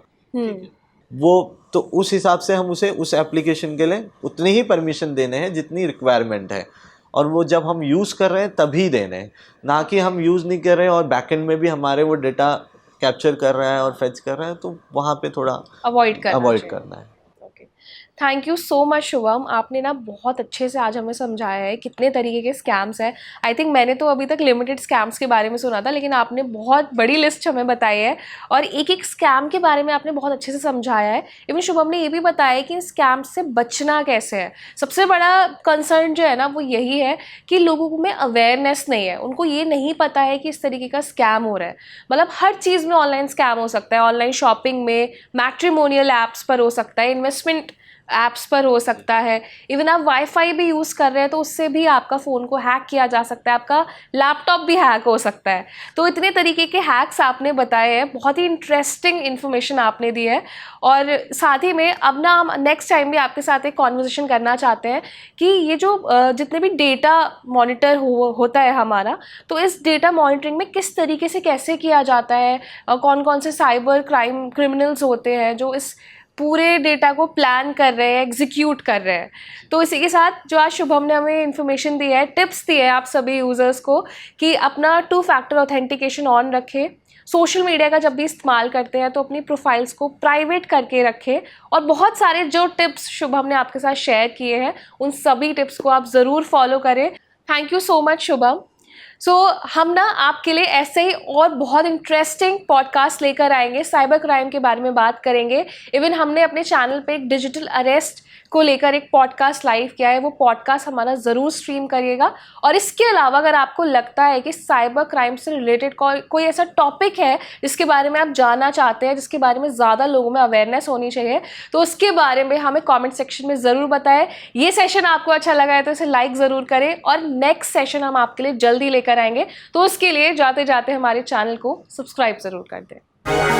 वो तो उस हिसाब से हम उसे उस एप्लीकेशन के लिए उतनी ही परमिशन देने हैं जितनी रिक्वायरमेंट है, और वो जब हम यूज़ कर रहे हैं तभी देने हैं, ना कि हम यूज़ नहीं कर रहे हैं और बैकएंड में भी हमारे वो डेटा कैप्चर कर रहा है और फेच कर रहा है, तो वहाँ पे थोड़ा अवॉइड करना है। Okay, thank you so much Shubham, आपने ना बहुत अच्छे से आज हमें समझाया है कितने तरीके के स्कैम्स हैं। आई थिंक मैंने तो अभी तक लिमिटेड स्कैम्स के बारे में सुना था, लेकिन आपने बहुत बड़ी लिस्ट हमें बताई है और एक एक स्कैम के बारे में आपने बहुत अच्छे से समझाया है। इवन शुभम ने ये भी बताया कि इन स्कैम्स से बचना कैसे है। सबसे बड़ा कंसर्न जो है ना वो यही है कि लोगों में अवेयरनेस नहीं है, उनको ये नहीं पता है कि इस तरीके का स्कैम हो रहा है। मतलब हर चीज़ में ऑनलाइन स्कैम हो सकता है, ऑनलाइन शॉपिंग में, मैट्रिमोनियल ऐप्स पर हो सकता है, इन्वेस्टमेंट ऐप्स पर हो सकता है, इवन आप वाईफाई भी यूज़ कर रहे हैं तो उससे भी आपका फ़ोन को हैक किया जा सकता है, आपका लैपटॉप भी हैक हो सकता है। तो इतने तरीके के हैक्स आपने बताए हैं, बहुत ही इंटरेस्टिंग इन्फॉर्मेशन आपने दी है। और साथ ही में अब ना हम नेक्स्ट टाइम भी आपके साथ एक कॉन्वर्सेशन करना चाहते हैं कि ये जो जितने भी डेटा मॉनिटर होता है हमारा, तो इस डेटा मॉनिटरिंग में किस तरीके से कैसे किया जाता है, कौन कौन से साइबर क्रिमिनल्स होते हैं जो इस पूरे डेटा को प्लान कर रहे हैं, एग्जीक्यूट कर रहे हैं। तो इसी के साथ जो आज शुभम ने हमें इन्फॉर्मेशन दी है, टिप्स दिए हैं आप सभी यूज़र्स को कि अपना 2 फैक्टर ऑथेंटिकेशन ऑन रखें, सोशल मीडिया का जब भी इस्तेमाल करते हैं तो अपनी प्रोफाइल्स को प्राइवेट करके रखें, और बहुत सारे जो टिप्स शुभम ने आपके साथ शेयर किए हैं उन सभी टिप्स को आप ज़रूर फॉलो करें। Thank you so much Shubham. हम ना आपके लिए ऐसे ही और बहुत इंटरेस्टिंग पॉडकास्ट लेकर आएंगे, साइबर क्राइम के बारे में बात करेंगे। इवन हमने अपने चैनल पे एक डिजिटल अरेस्ट को लेकर एक पॉडकास्ट लाइव किया है, वो पॉडकास्ट हमारा ज़रूर स्ट्रीम करिएगा। और इसके अलावा अगर आपको लगता है कि साइबर क्राइम से रिलेटेड कोई ऐसा टॉपिक है जिसके बारे में आप जानना चाहते हैं, जिसके बारे में ज़्यादा लोगों में अवेयरनेस होनी चाहिए, तो उसके बारे में हमें कॉमेंट सेक्शन में ज़रूर बताएं। ये सेशन आपको अच्छा लगा है तो इसे लाइक ज़रूर करें, और नेक्स्ट सेशन हम आपके लिए जल्दी लेकर आएंगे, तो उसके लिए जाते जाते हमारे चैनल को सब्सक्राइब ज़रूर कर दें।